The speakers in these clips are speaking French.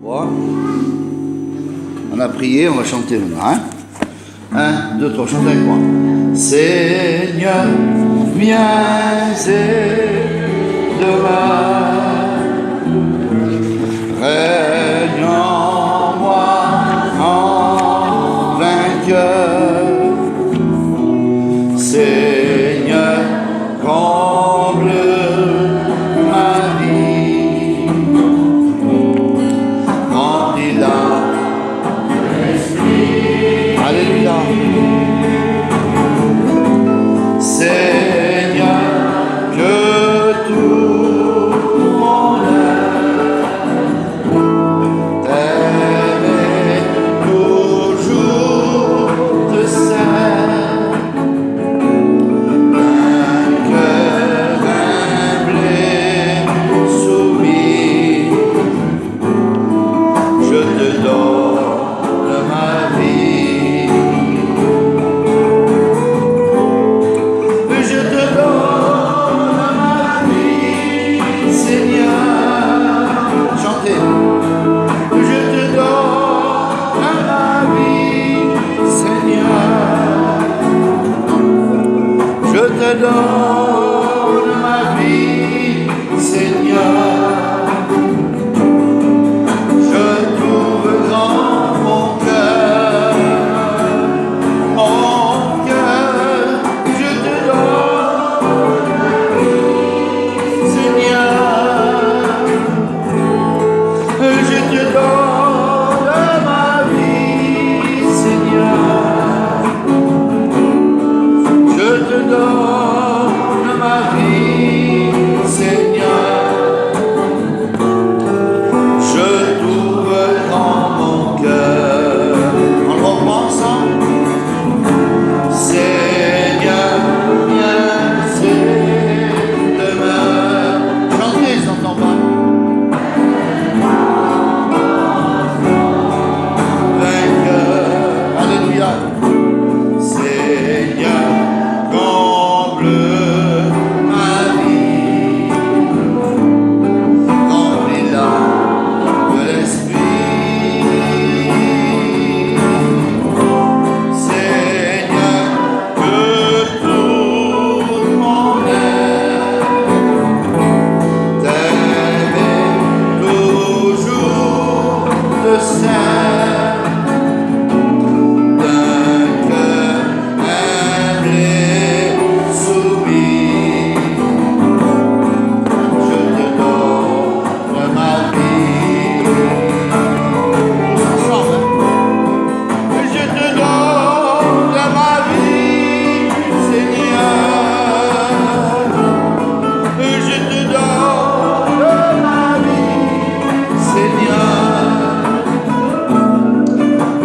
On a prié, on va chanter maintenant. 1, 2, 3, chantez avec moi. Seigneur, viens et demeure, règne en moi en vainqueur. Seigneur, comble ma vie, remplis-la d'esprit. Alléluia. Seigneur, que tout mon âme t'aime et toujours te sert, d'un cœur humble et soumis, je te donne ma vie. Je te donne ma vie, Seigneur. Chantez. Je te donne ma vie, Seigneur. Je te donne ma vie, Seigneur. Je t'ouvre grand mon cœur, je te donne, Seigneur. Je te donne ma vie, Seigneur. Je te donne ma vie, Seigneur. Je t'ouvre grand mon cœur. On le reprend ensemble. Seigneur, viens et demeure. Chantez, je n'entends pas. Vainqueur, alléluia. Seigneur, comble ma vie, remplis-la de l'esprit. Seigneur, que tout mon être t'aime et toujours te sert, d'un cœur humble et soumis, je te donne ma vie. Tous ensemble, je te donne ma vie, Seigneur. Je te donne ma vie, Seigneur.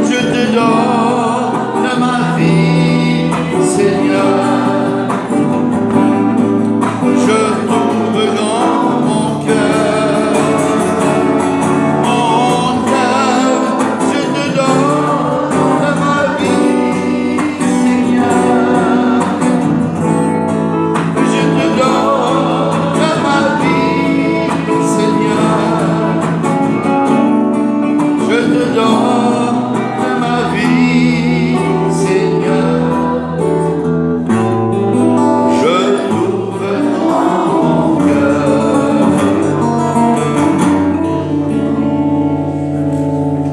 Je te donne ma vie, Seigneur. Je t'ouvre grand mon cœur, je te donne ma vie, Seigneur. Je te donne ma vie, Seigneur. Je te donne ma vie, Seigneur. Je t'ouvre mon cœur.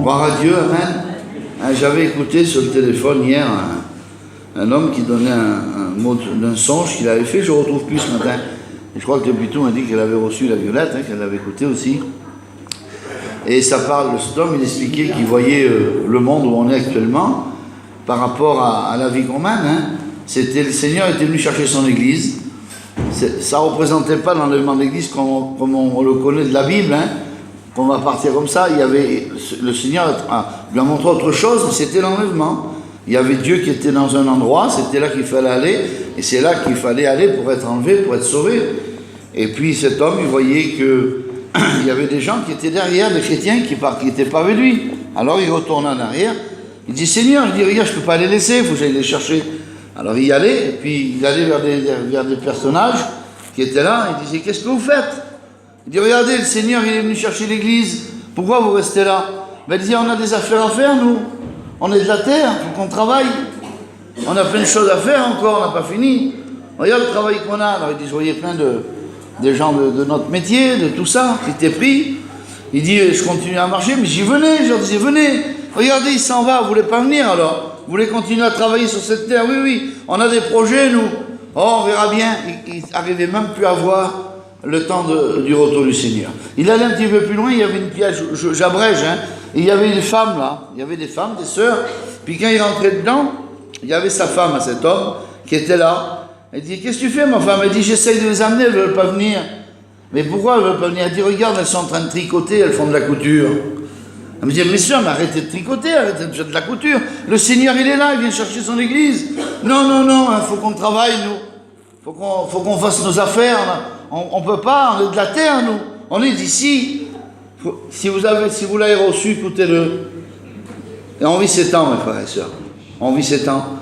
Gloire à Dieu, amen. J'avais écouté sur le téléphone hier un homme qui donnait un mot d'un songe qu'il avait fait, je ne retrouve plus ce matin. Et je crois que le Pitou m'a dit qu'elle avait reçu la Violette, qu'elle l'avait écouté aussi. Et ça parle, cet homme, il expliquait qu'il voyait le monde où on est actuellement par rapport à la vie romaine. C'était, le Seigneur était venu chercher son Église. Ça ne représentait pas l'enlèvement de l'Église comme on le connaît de la Bible, qu'on va partir comme ça. Il y avait, le Seigneur lui a montré autre chose, mais c'était l'enlèvement. Il y avait Dieu qui était dans un endroit, c'était là qu'il fallait aller, et c'est là qu'il fallait aller pour être enlevé, pour être sauvé. Et puis cet homme, il voyait que il y avait des gens qui étaient derrière, des chrétiens qui n'étaient pas avec lui. Alors il retourne en arrière, il dit Seigneur, il dit regarde, je ne peux pas les laisser, il faut que j'aille les chercher. Alors il y allait, et puis il allait vers des personnages qui étaient là, il disait qu'est-ce que vous faites? Il dit regardez, le Seigneur il est venu chercher l'église, Pourquoi vous restez là? Ben, il disait, on a des affaires à faire, nous. On est de la terre, il faut qu'on travaille. On a plein de choses à faire encore, on n'a pas fini. Regarde le travail qu'on a. Alors, il dit, je voyais plein de gens de notre métier, de tout ça, qui étaient pris. Il dit, je continue à marcher, mais j'y venais, je leur disais, venez. Regardez, il s'en va, vous voulez pas venir alors? Vous voulez continuer à travailler sur cette terre? Oui, oui, on a des projets, nous. Oh, on verra bien. Il n'arrivait même plus à voir le temps du retour du Seigneur. Il allait un petit peu plus loin, il y avait une pièce, j'abrège, hein, et il y avait des femmes là, il y avait des femmes, des sœurs, puis quand il rentrait dedans, il y avait sa femme à cet homme qui était là. Elle dit, qu'est-ce que tu fais ma femme? Elle dit, j'essaye de les amener, elles ne veulent pas venir. Mais pourquoi elles ne veulent pas venir? Elle dit, regarde, elles sont en train de tricoter, elles font de la couture. Elle me dit, mais sœur, mais arrêtez de tricoter, arrêtez de faire de la couture. Le Seigneur, il est là, il vient chercher son église. Non, non, non, il faut qu'on travaille, nous. Faut qu'on fasse nos affaires. On ne peut pas, on est de la terre, nous. On est d'ici. Si vous l'avez reçu, écoutez-le. Et on vit ces temps, mes frères et sœurs. On vit ces temps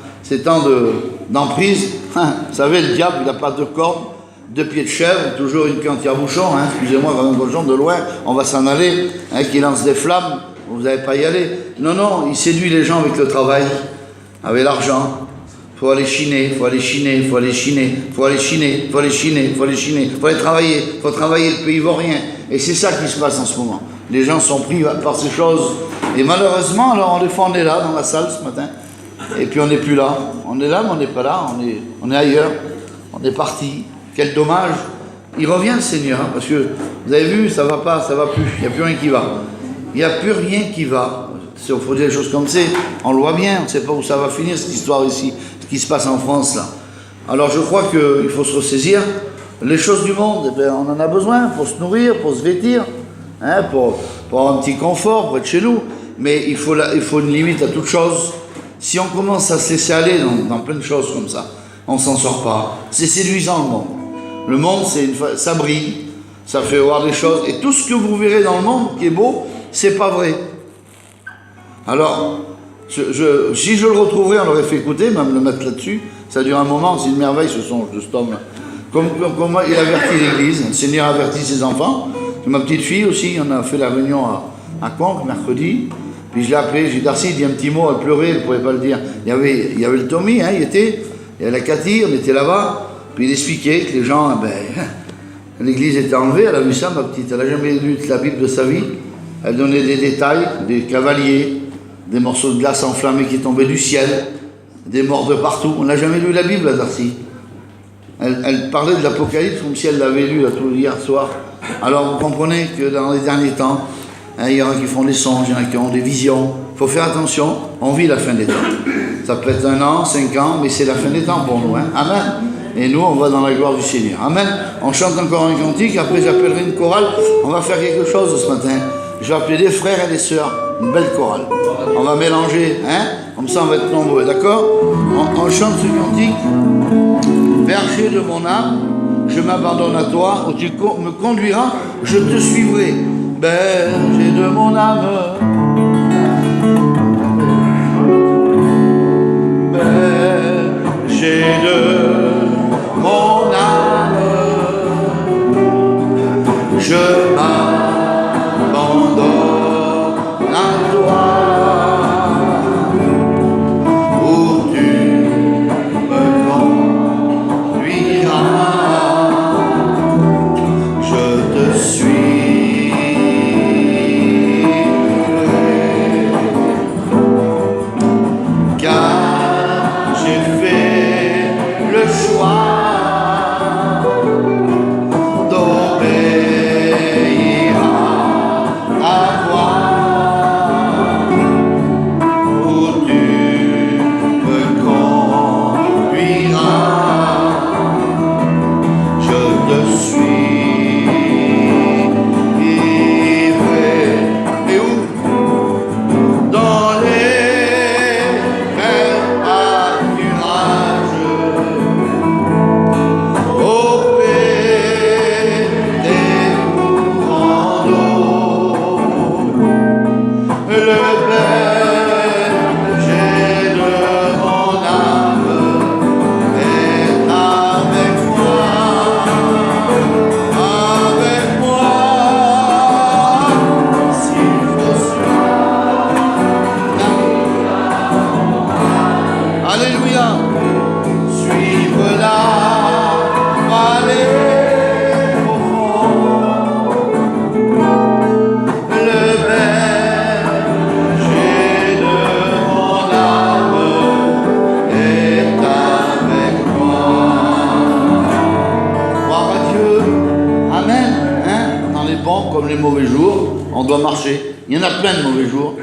d'emprise. Vous savez, le diable, il n'a pas de cordes, 2 pieds de chèvre, toujours une queue en tire-bouchon. Excusez-moi, quand même, bouchon de loin, on va s'en aller. Qui lance des flammes, vous n'allez pas y aller. Non, non, il séduit les gens avec le travail, avec l'argent. Il faut aller chiner, il faut aller chiner, il faut aller chiner, il faut aller chiner, il faut aller chiner, il faut aller chiner, il faut aller travailler, il faut travailler le pays ivoirien. Et c'est ça qui se passe en ce moment. Les gens sont pris par ces choses. Et malheureusement, alors des fois on est là dans la salle ce matin, et puis on n'est plus là. On est là, mais on n'est pas là, on est ailleurs. On est parti. Quel dommage. Il revient le Seigneur, parce que vous avez vu, ça va pas, ça va plus. Il n'y a plus rien qui va. Il n'y a plus rien qui va. Si on faut dire des choses comme ça, on le voit bien, on ne sait pas où ça va finir cette histoire ici, ce qui se passe en France là. Alors je crois qu'il faut se ressaisir. Les choses du monde, eh bien, on en a besoin pour se nourrir, pour se vêtir, pour avoir un petit confort, pour être chez nous. Mais il faut une limite à toute chose. Si on commence à se laisser aller dans plein de choses comme ça, on ne s'en sort pas. C'est séduisant le monde. Le monde, ça brille, ça fait voir des choses. Et tout ce que vous verrez dans le monde qui est beau, c'est pas vrai. Alors, si je le retrouverais, on l'aurait fait écouter, même le mettre là-dessus. Ça dure un moment, c'est une merveille ce songe de cet homme-là. Comme il avertit l'Église, le Seigneur avertit ses enfants. Ma petite fille aussi, on a fait la réunion à Conques, mercredi. Puis je l'ai appelé, j'ai dit, Darcy, dit un petit mot, elle pleurait, elle ne pouvait pas le dire. Il y avait le Tommy, il y avait la Cathy, on était là-bas. Puis il expliquait que les gens, l'Église était enlevée, elle a vu ça, ma petite, elle n'a jamais lu la Bible de sa vie. Elle donnait des détails, des cavaliers, des morceaux de glace enflammés qui tombaient du ciel, des morts de partout. On n'a jamais lu la Bible, Darcy. Elle parlait de l'Apocalypse comme si elle l'avait lu tout hier soir. Alors vous comprenez que dans les derniers temps, il y en a qui font des songes, il y en a qui ont des visions. Il faut faire attention, on vit la fin des temps. Ça peut être 1 an, 5 ans, mais c'est la fin des temps pour nous. Amen. Et nous, on va dans la gloire du Seigneur. Amen. On chante encore un cantique, après j'appellerai une chorale. On va faire quelque chose ce matin. Je vais appeler des frères et des sœurs, une belle chorale. On va mélanger, comme ça on va être nombreux, d'accord? On chante ce cantique. Berger de mon âme, je m'abandonne à toi, où tu me conduiras, je te suivrai. Berger de mon âme, berger de mon âme, je m'abandonne à toi, où tu me conduiras, je te suis. doit marcher. Il y en a plein de mauvais jours,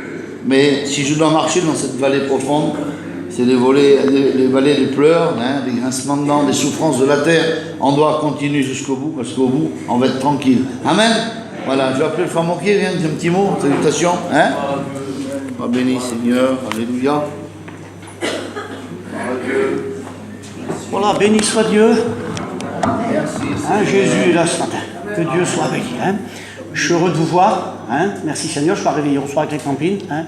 mais si je dois marcher dans cette vallée profonde, c'est les vallées de pleurs, hein, des grincements de dents, des souffrances de la terre. On doit continuer jusqu'au bout, parce qu'au bout, on va être tranquille. Amen. Voilà, je vais appeler le frère Moquier, viens, un petit mot, salutations. Hein. Oh, béni Seigneur, alléluia. Voilà, béni soit Dieu. Hein, Jésus est là ce matin. Que Dieu soit béni. Hein. Je suis heureux de vous voir. Hein. Merci Seigneur, je suis réveillé au soir avec les campines. Hein.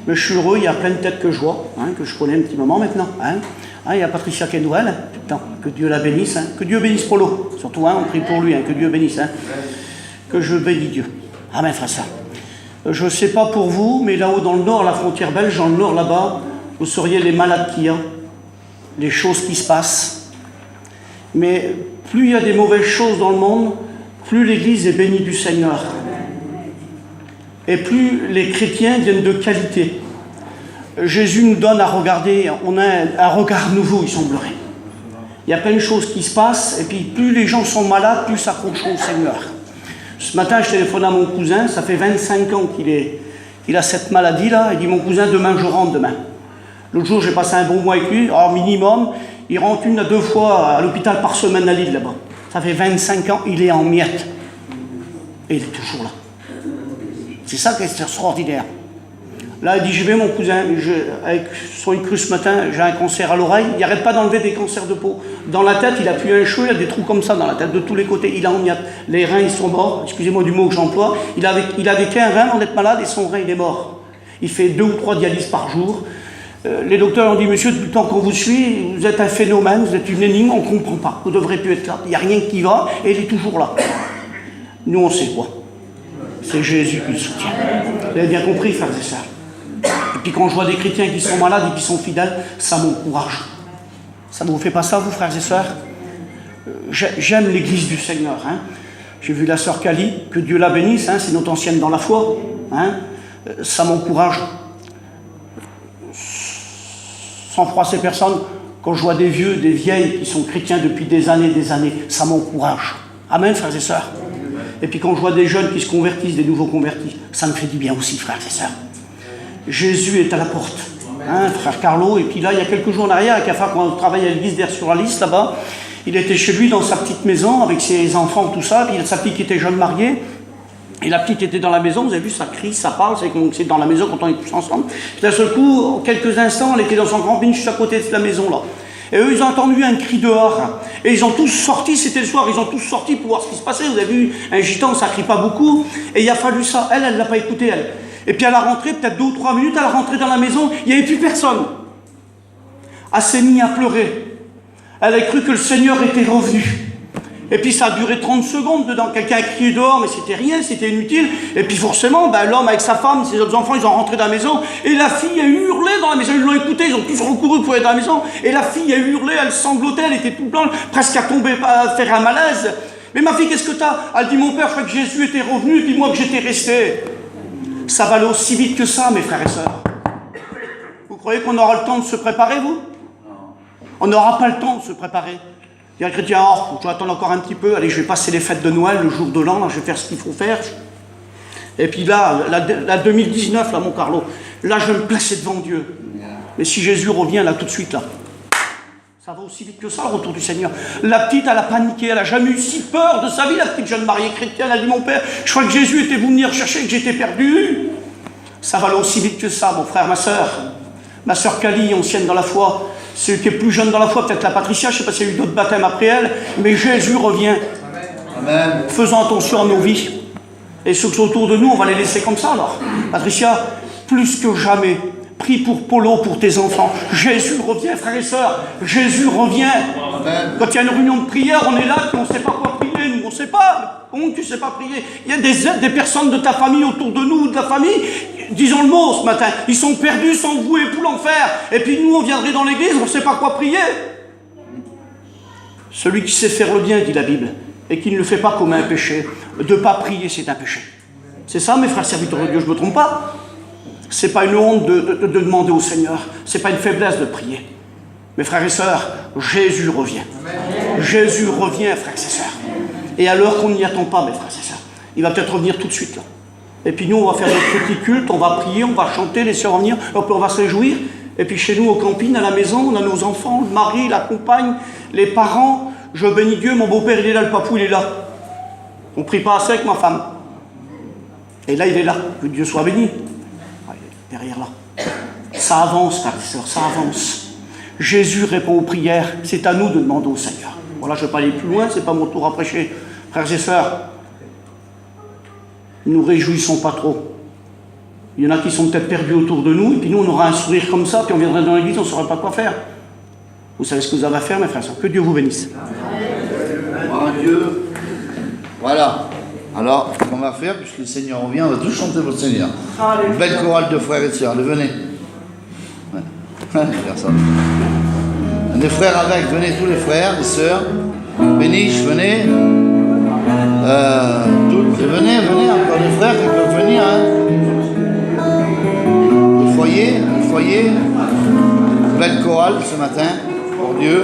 Mais je suis heureux, il y a plein de têtes que je vois, hein, que je connais un petit moment maintenant. Hein. Hein, il y a Patricia qui est nouvelle, hein, tout le temps. Que Dieu la bénisse. Hein. Que Dieu bénisse Polo. Surtout, hein, on prie pour lui. Hein, que Dieu bénisse. Hein. Que je bénis Dieu. Amen, frère ça. Je ne sais pas pour vous, mais là-haut dans le nord, la frontière belge, dans le nord là-bas, vous sauriez les malades qu'il y a, les choses qui se passent. Mais plus il y a des mauvaises choses dans le monde, plus l'Église est bénie du Seigneur. Et plus les chrétiens viennent de qualité. Jésus nous donne à regarder, on a un regard nouveau, il semblerait. Il y a plein de choses qui se passent, et puis plus les gens sont malades, plus s'accrochent au Seigneur. Ce matin, je téléphone à mon cousin, ça fait 25 ans qu'il a cette maladie-là. Il dit, mon cousin, demain, je rentre demain. L'autre jour, j'ai passé un bon mois avec lui. Alors, minimum, il rentre 1 à 2 fois à l'hôpital par semaine à Lille, là-bas. Ça fait 25 ans, il est en miettes. Et il est toujours là. C'est ça qui est extraordinaire. Là, il dit, je vais, mon cousin, avec son cru ce matin, j'ai un cancer à l'oreille. Il n'arrête pas d'enlever des cancers de peau. Dans la tête, il a plus un cheveu, il a des trous comme ça dans la tête, de tous les côtés. Il est en miettes. Les reins, ils sont morts. Excusez-moi du mot que j'emploie. Il avait qu'un rein avant d'être malade et son rein, il est mort. Il fait 2 ou 3 dialyses par jour. Les docteurs ont dit, monsieur, depuis le temps qu'on vous suit, vous êtes un phénomène, vous êtes une énigme, on ne comprend pas. Vous ne devrez plus être là. Il n'y a rien qui va et il est toujours là. Nous, on sait quoi. C'est Jésus qui le soutient. Vous avez bien compris, frères et sœurs. Et puis quand je vois des chrétiens qui sont malades et qui sont fidèles, ça m'encourage. Ça ne vous fait pas ça, vous, frères et sœurs? J'aime l'église du Seigneur. Hein. J'ai vu la sœur Kali, que Dieu la bénisse, hein, c'est notre ancienne dans la foi. Hein. Ça m'encourage. Sans froisser personne, quand je vois des vieux, des vieilles qui sont chrétiens depuis des années, ça m'encourage. Amen, frères et sœurs. Et puis quand je vois des jeunes qui se convertissent, des nouveaux convertis, ça me fait du bien aussi, frères et sœurs. Jésus est à la porte, hein, frère Carlo. Et puis là, il y a quelques jours en arrière, avec Afar, quand on travaillait à l'église d'Air-sur-Alice, là-bas, il était chez lui dans sa petite maison avec ses enfants, tout ça. Puis il y a sa fille qui était jeune mariée. Et la petite était dans la maison, vous avez vu, ça crie, ça parle, c'est dans la maison quand on est tous ensemble. Puis d'un seul coup, en quelques instants, elle était dans son camping juste à côté de la maison, là. Et eux, ils ont entendu un cri dehors. Et ils ont tous sorti, c'était le soir, ils ont tous sorti pour voir ce qui se passait. Vous avez vu, un gitan, ça crie pas beaucoup. Et il a fallu ça. Elle l'a pas écouté, elle. Et puis elle a rentré, peut-être 2 ou 3 minutes, elle a rentré dans la maison, il n'y avait plus personne. Elle s'est mise à pleurer. Elle a cru que le Seigneur était revenu. Et puis ça a duré 30 secondes dedans. Quelqu'un a crié dehors, mais c'était rien, c'était inutile. Et puis forcément, l'homme avec sa femme, ses autres enfants, ils ont rentré dans la maison. Et la fille a hurlé dans la maison. Ils l'ont écouté, ils ont tous recouru pour aller dans la maison. Et la fille a hurlé, elle sanglotait, elle était toute blanche, presque à tomber, à faire un malaise. Mais ma fille, qu'est-ce que t'as? Elle dit, mon père, je crois que Jésus était revenu, et puis moi que j'étais resté. Ça va aller aussi vite que ça, mes frères et sœurs. Vous croyez qu'on aura le temps de se préparer, vous? On n'aura pas le temps de se préparer. Il y a un chrétien, je vais attendre encore un petit peu, allez, je vais passer les fêtes de Noël, le jour de l'an, là, je vais faire ce qu'il faut faire. Et puis là, la 2019, là, mon Carlo, là, je vais me placer devant Dieu. Mais si Jésus revient, là, tout de suite, là, ça va aussi vite que ça, le retour du Seigneur. La petite, elle a paniqué, elle n'a jamais eu si peur de sa vie, la petite jeune mariée chrétienne, elle a dit, mon père, je crois que Jésus était venu venir chercher, que j'étais perdu. Ça va aller aussi vite que ça, mon frère, ma sœur Kali, ancienne dans la foi, celui qui est plus jeune dans la foi, peut-être la Patricia, je ne sais pas s'il y a eu d'autres baptêmes après elle, mais Jésus revient. Amen. Faisons attention à nos vies. Et ceux qui sont autour de nous, on va les laisser comme ça alors. Patricia, plus que jamais, prie pour Polo, pour tes enfants. Jésus revient, frères et sœurs. Jésus revient. Amen. Quand il y a une réunion de prière, on est là, on ne sait pas quoi prier, nous, on ne sait pas. Comment tu ne sais pas prier? Il y a des personnes de ta famille autour de nous, de la famille, disons le mot ce matin, ils sont perdus, sont voués pour l'enfer. Et puis nous, on viendrait dans l'église, on ne sait pas quoi prier. Celui qui sait faire le bien, dit la Bible, et qui ne le fait pas comme un péché. De ne pas prier, c'est un péché. C'est ça, mes frères serviteurs de Dieu, je ne me trompe pas. Ce n'est pas une honte de demander au Seigneur. Ce n'est pas une faiblesse de prier. Mes frères et sœurs, Jésus revient. Amen. Jésus revient, frères et sœurs. Et à l'heure qu'on n'y attend pas, mes frères et sœurs. Il va peut-être revenir tout de suite, là. Et puis nous, on va faire notre petit culte, on va prier, on va chanter, les sœurs vont venir, on va se réjouir. Et puis chez nous, au camping, à la maison, on a nos enfants, le mari, la compagne, les parents. Je bénis Dieu, mon beau-père, il est là, le papou, il est là. On ne prie pas assez avec ma femme. Et là, il est là, que Dieu soit béni. Ah, il est derrière là. Ça avance, frères et sœurs, ça avance. Jésus répond aux prières, c'est à nous de demander au Seigneur. Voilà, je ne vais pas aller plus loin, ce n'est pas mon tour à prêcher. Frères et sœurs, ne nous réjouissons pas trop. Il y en a qui sont peut-être perdus autour de nous, et puis nous, on aura un sourire comme ça, puis on viendrait dans l'église, on ne saurait pas quoi faire. Vous savez ce que vous avez à faire, mes frères et sœurs. Que Dieu vous bénisse. Gloire à Dieu. Voilà. Alors, ce qu'on va faire, puisque le Seigneur revient, on va tous chanter pour le Seigneur. Une belle chorale de frères et de sœurs. Venez. Ouais. Personne. Des frères avec, venez tous les frères, les sœurs. Béniche, venez. Venez, encore des frères qui peuvent venir. Hein. Le foyer. Une belle chorale ce matin, pour Dieu.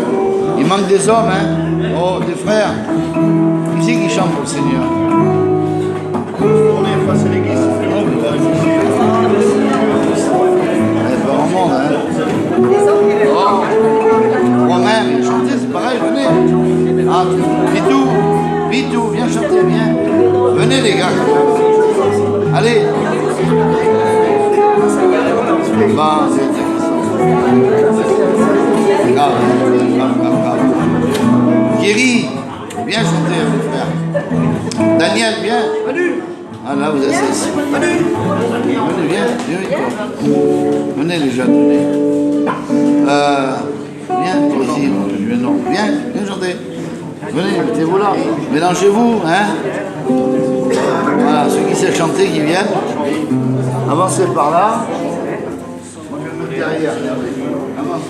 Il manque des hommes, hein. Oh, des frères. Qui c'est qui chante pour le Seigneur? On est face à l'église. Pas en monde, hein. Oh. Moi-même, chanter, c'est pareil, venez. Ah, Vitou, viens chanter, viens. Venez les gars. Allez. Bah, grave. Guéri, viens chanter, mes frères. Daniel, viens. Ah là, vous êtes ici. Venez, viens. Venez les jeunes, venez. Viens, toi aussi, viens chanter. Venez, mettez-vous là. Mélangez-vous, hein. Voilà, ceux qui savent chanter, qui viennent. Avancez par là. Moi, je vais me mettre derrière. Avance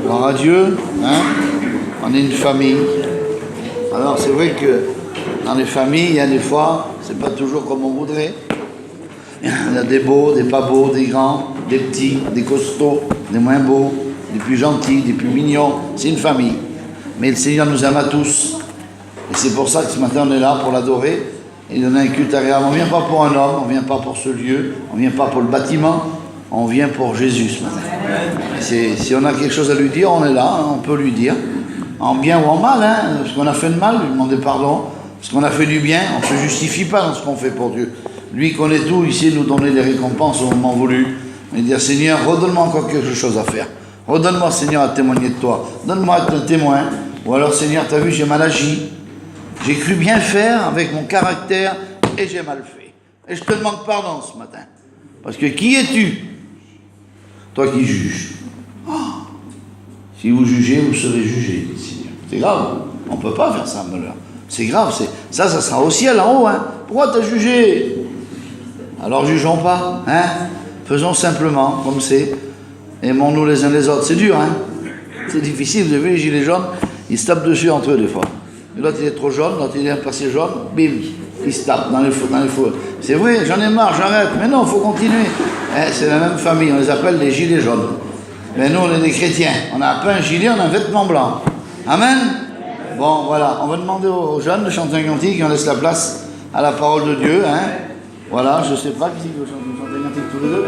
Gloire à Dieu, hein? On est une famille. Alors c'est vrai que dans les familles, il y a des fois, c'est pas toujours comme on voudrait. Il y a des beaux, des pas beaux, des grands, des petits, des costauds, des moins beaux, des plus gentils, des plus mignons. C'est une famille. Mais le Seigneur nous aime à tous. Et c'est pour ça que ce matin on est là pour l'adorer et donner un culte agréable. On ne vient pas pour un homme, on ne vient pas pour ce lieu, on ne vient pas pour le bâtiment, on vient pour Jésus ce matin. Si on a quelque chose à lui dire, on est là, hein, on peut lui dire. En bien ou en mal, hein, parce qu'on a fait de mal, lui demander pardon. Parce qu'on a fait du bien, on ne se justifie pas dans ce qu'on fait pour Dieu. Lui connaît tout, il sait nous donner des récompenses au moment voulu. Et dire, Seigneur, redonne-moi encore quelque chose à faire. Redonne-moi, Seigneur, à témoigner de toi. Donne-moi à être un témoin. Ou alors, Seigneur, tu as vu, j'ai mal agi. J'ai cru bien faire avec mon caractère et j'ai mal fait. Et je te demande pardon ce matin. Parce que qui es-tu? Toi qui juges. Oh. Si vous jugez, vous serez jugés, Seigneur. C'est grave. On ne peut pas faire ça, malheur. C'est grave. Ça sera au ciel, en haut. Hein. Pourquoi t'as jugé? Alors jugeons pas. Hein. Faisons simplement, comme c'est. Aimons-nous les uns les autres. C'est dur, hein. C'est difficile. Vous avez vu les gilets jaunes, ils se tapent dessus entre eux des fois. L'autre il est trop jaune, l'autre il est passé jaune, bim, il se tape dans les feux. C'est vrai, j'en ai marre, j'arrête. Mais non, il faut continuer. C'est la même famille, on les appelle les gilets jaunes. Mais nous, on est des chrétiens. On n'a pas un gilet, on a un vêtement blanc. Amen. Bon, voilà, on va demander aux jeunes de chanter un cantique et on laisse la place à la parole de Dieu. Hein. Voilà, je ne sais pas qui veut chanter un cantique tous les deux.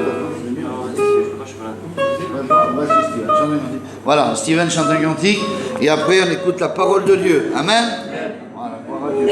Voilà, Steven chante un cantique et après on écoute la parole de Dieu. Amen. Voilà, gloire à Dieu.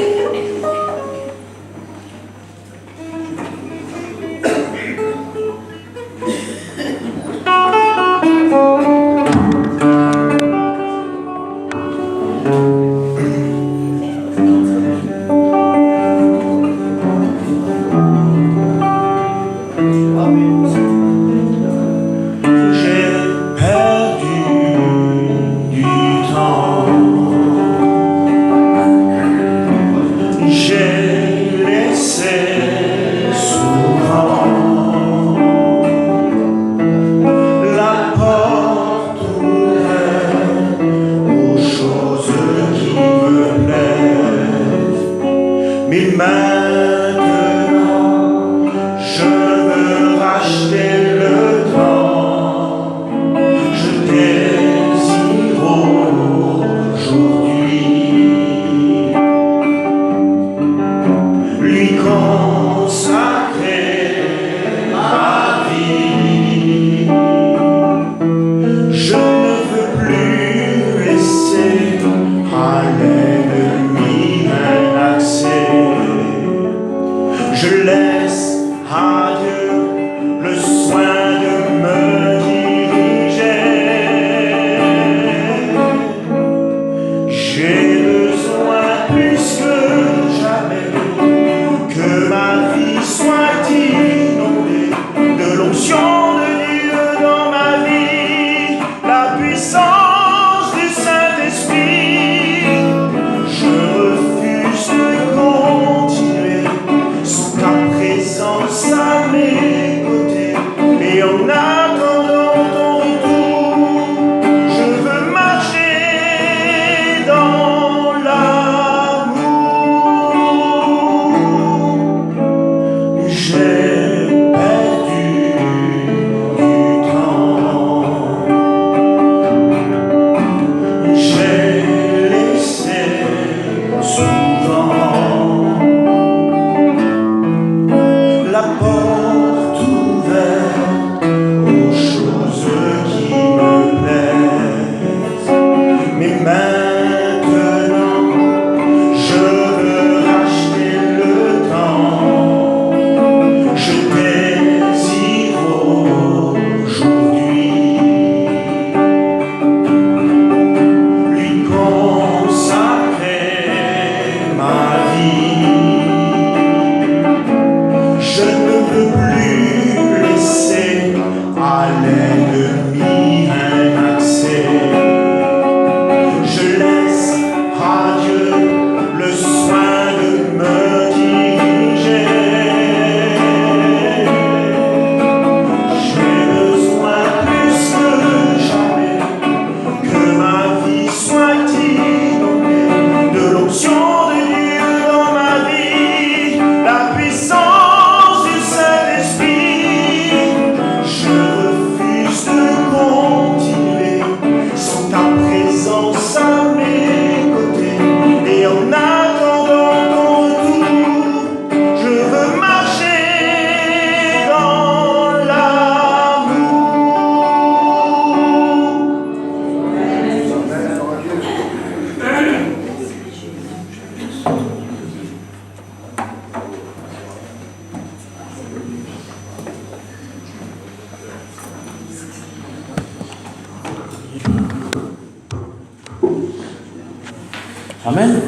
Amen.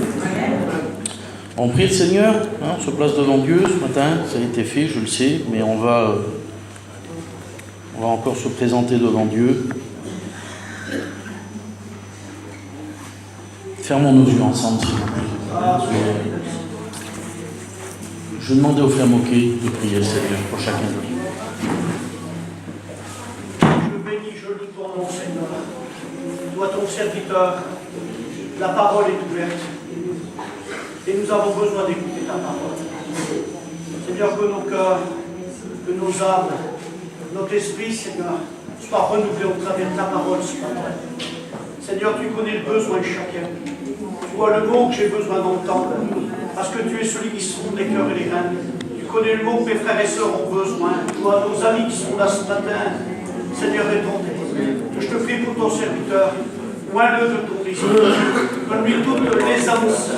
On prie le Seigneur, on se place devant Dieu ce matin, ça a été fait, je le sais, mais on va encore se présenter devant Dieu. Fermons nos yeux ensemble, s'il vous plaît. Je demandais au frère Moquet de prier le Seigneur pour chacun de nous. Je bénis, je loue ton nom, Seigneur. Toi, ton serviteur, la parole est ouverte. Et nous avons besoin d'écouter ta parole. Seigneur, que nos cœurs, que nos âmes, notre esprit, Seigneur, soient renouvelés au travers de ta parole ce matin. Seigneur, tu connais le besoin de chacun. Tu vois le mot que j'ai besoin d'entendre. Parce que tu es celui qui sonde les cœurs et les reins. Tu connais le mot que mes frères et sœurs ont besoin. Tu vois nos amis qui sont là ce matin. Seigneur, réponds-les. Je te prie pour ton serviteur. Loin-le de ton esprit. Donne-lui toute l'aisance,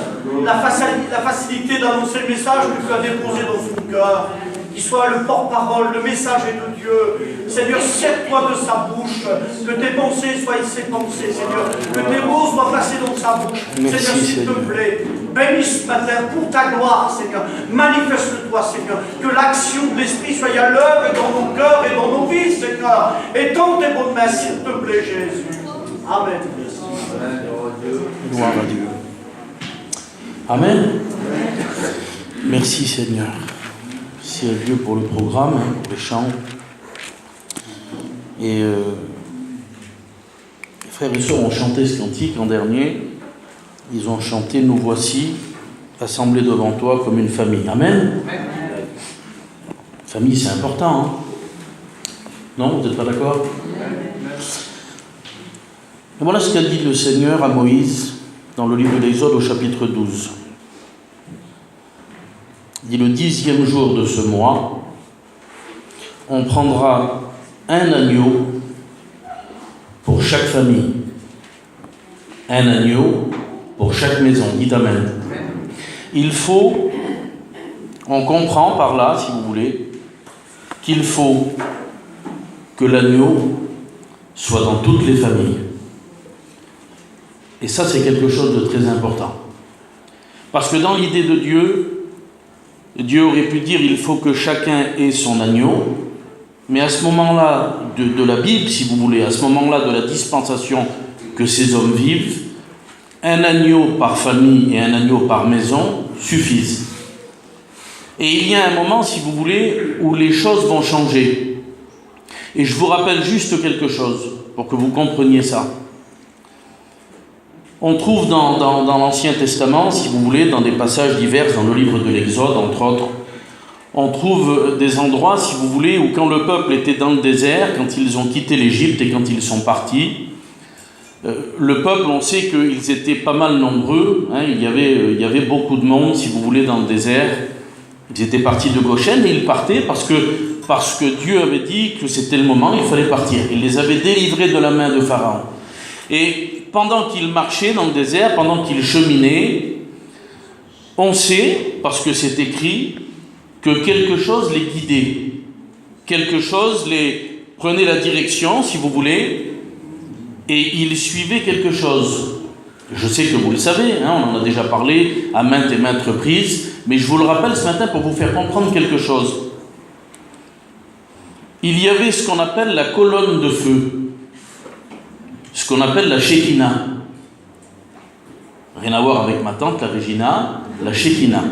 la facilité d'annoncer le message que tu as déposé dans son cœur. Qu'il soit le porte-parole, le messager de Dieu. Seigneur, sers-toi de sa bouche. Que tes pensées soient ses pensées, Seigneur. Que tes mots soient placés dans sa bouche. Merci, Seigneur, s'il te plaît, bénis ce matin pour ta gloire, Seigneur. Manifeste-toi, Seigneur. Que l'action de l'Esprit soit à l'œuvre dans nos cœurs et dans nos vies, Seigneur. Étends tes bonnes mains, s'il te plaît, Jésus. Amen. Gloire à Dieu. Amen. Merci Seigneur. Merci à Dieu pour le programme, pour les chants. Et les frères et sœurs ont chanté ce cantique l'an dernier. Ils ont chanté « Nous voici, assemblés devant toi comme une famille ». Amen. Famille, c'est important. Hein? Non, vous n'êtes pas d'accord? Et voilà ce qu'a dit le Seigneur à Moïse dans le livre de l'Exode au chapitre 12. Il dit: le 10e jour de ce mois, on prendra un agneau pour chaque famille. Un agneau pour chaque maison. Dites Amen. Il faut, on comprend par là, si vous voulez, qu'il faut que l'agneau soit dans toutes les familles. Et ça, c'est quelque chose de très important. Parce que dans l'idée de Dieu, Dieu aurait pu dire il faut que chacun ait son agneau, mais à ce moment-là de la Bible, si vous voulez, à ce moment-là de la dispensation que ces hommes vivent, un agneau par famille et un agneau par maison suffisent. Et il y a un moment, si vous voulez, où les choses vont changer. Et je vous rappelle juste quelque chose pour que vous compreniez ça. On trouve dans l'Ancien Testament, si vous voulez, dans des passages divers, dans le livre de l'Exode, entre autres, on trouve des endroits, si vous voulez, où quand le peuple était dans le désert, quand ils ont quitté l'Égypte et quand ils sont partis, le peuple, on sait qu'ils étaient pas mal nombreux, hein, il y avait beaucoup de monde, si vous voulez, dans le désert. Ils étaient partis de Goshen et ils partaient parce que Dieu avait dit que c'était le moment, il fallait partir. Il les avait délivrés de la main de Pharaon. Et pendant qu'ils marchaient dans le désert, pendant qu'ils cheminaient, on sait, parce que c'est écrit, que quelque chose les guidait. Quelque chose les prenait la direction, si vous voulez, et ils suivaient quelque chose. Je sais que vous le savez, hein, on en a déjà parlé à maintes et maintes reprises, mais je vous le rappelle ce matin pour vous faire comprendre quelque chose. Il y avait ce qu'on appelle la colonne de feu, ce qu'on appelle la Shekinah. Rien à voir avec ma tante, la Régina, la Shekinah.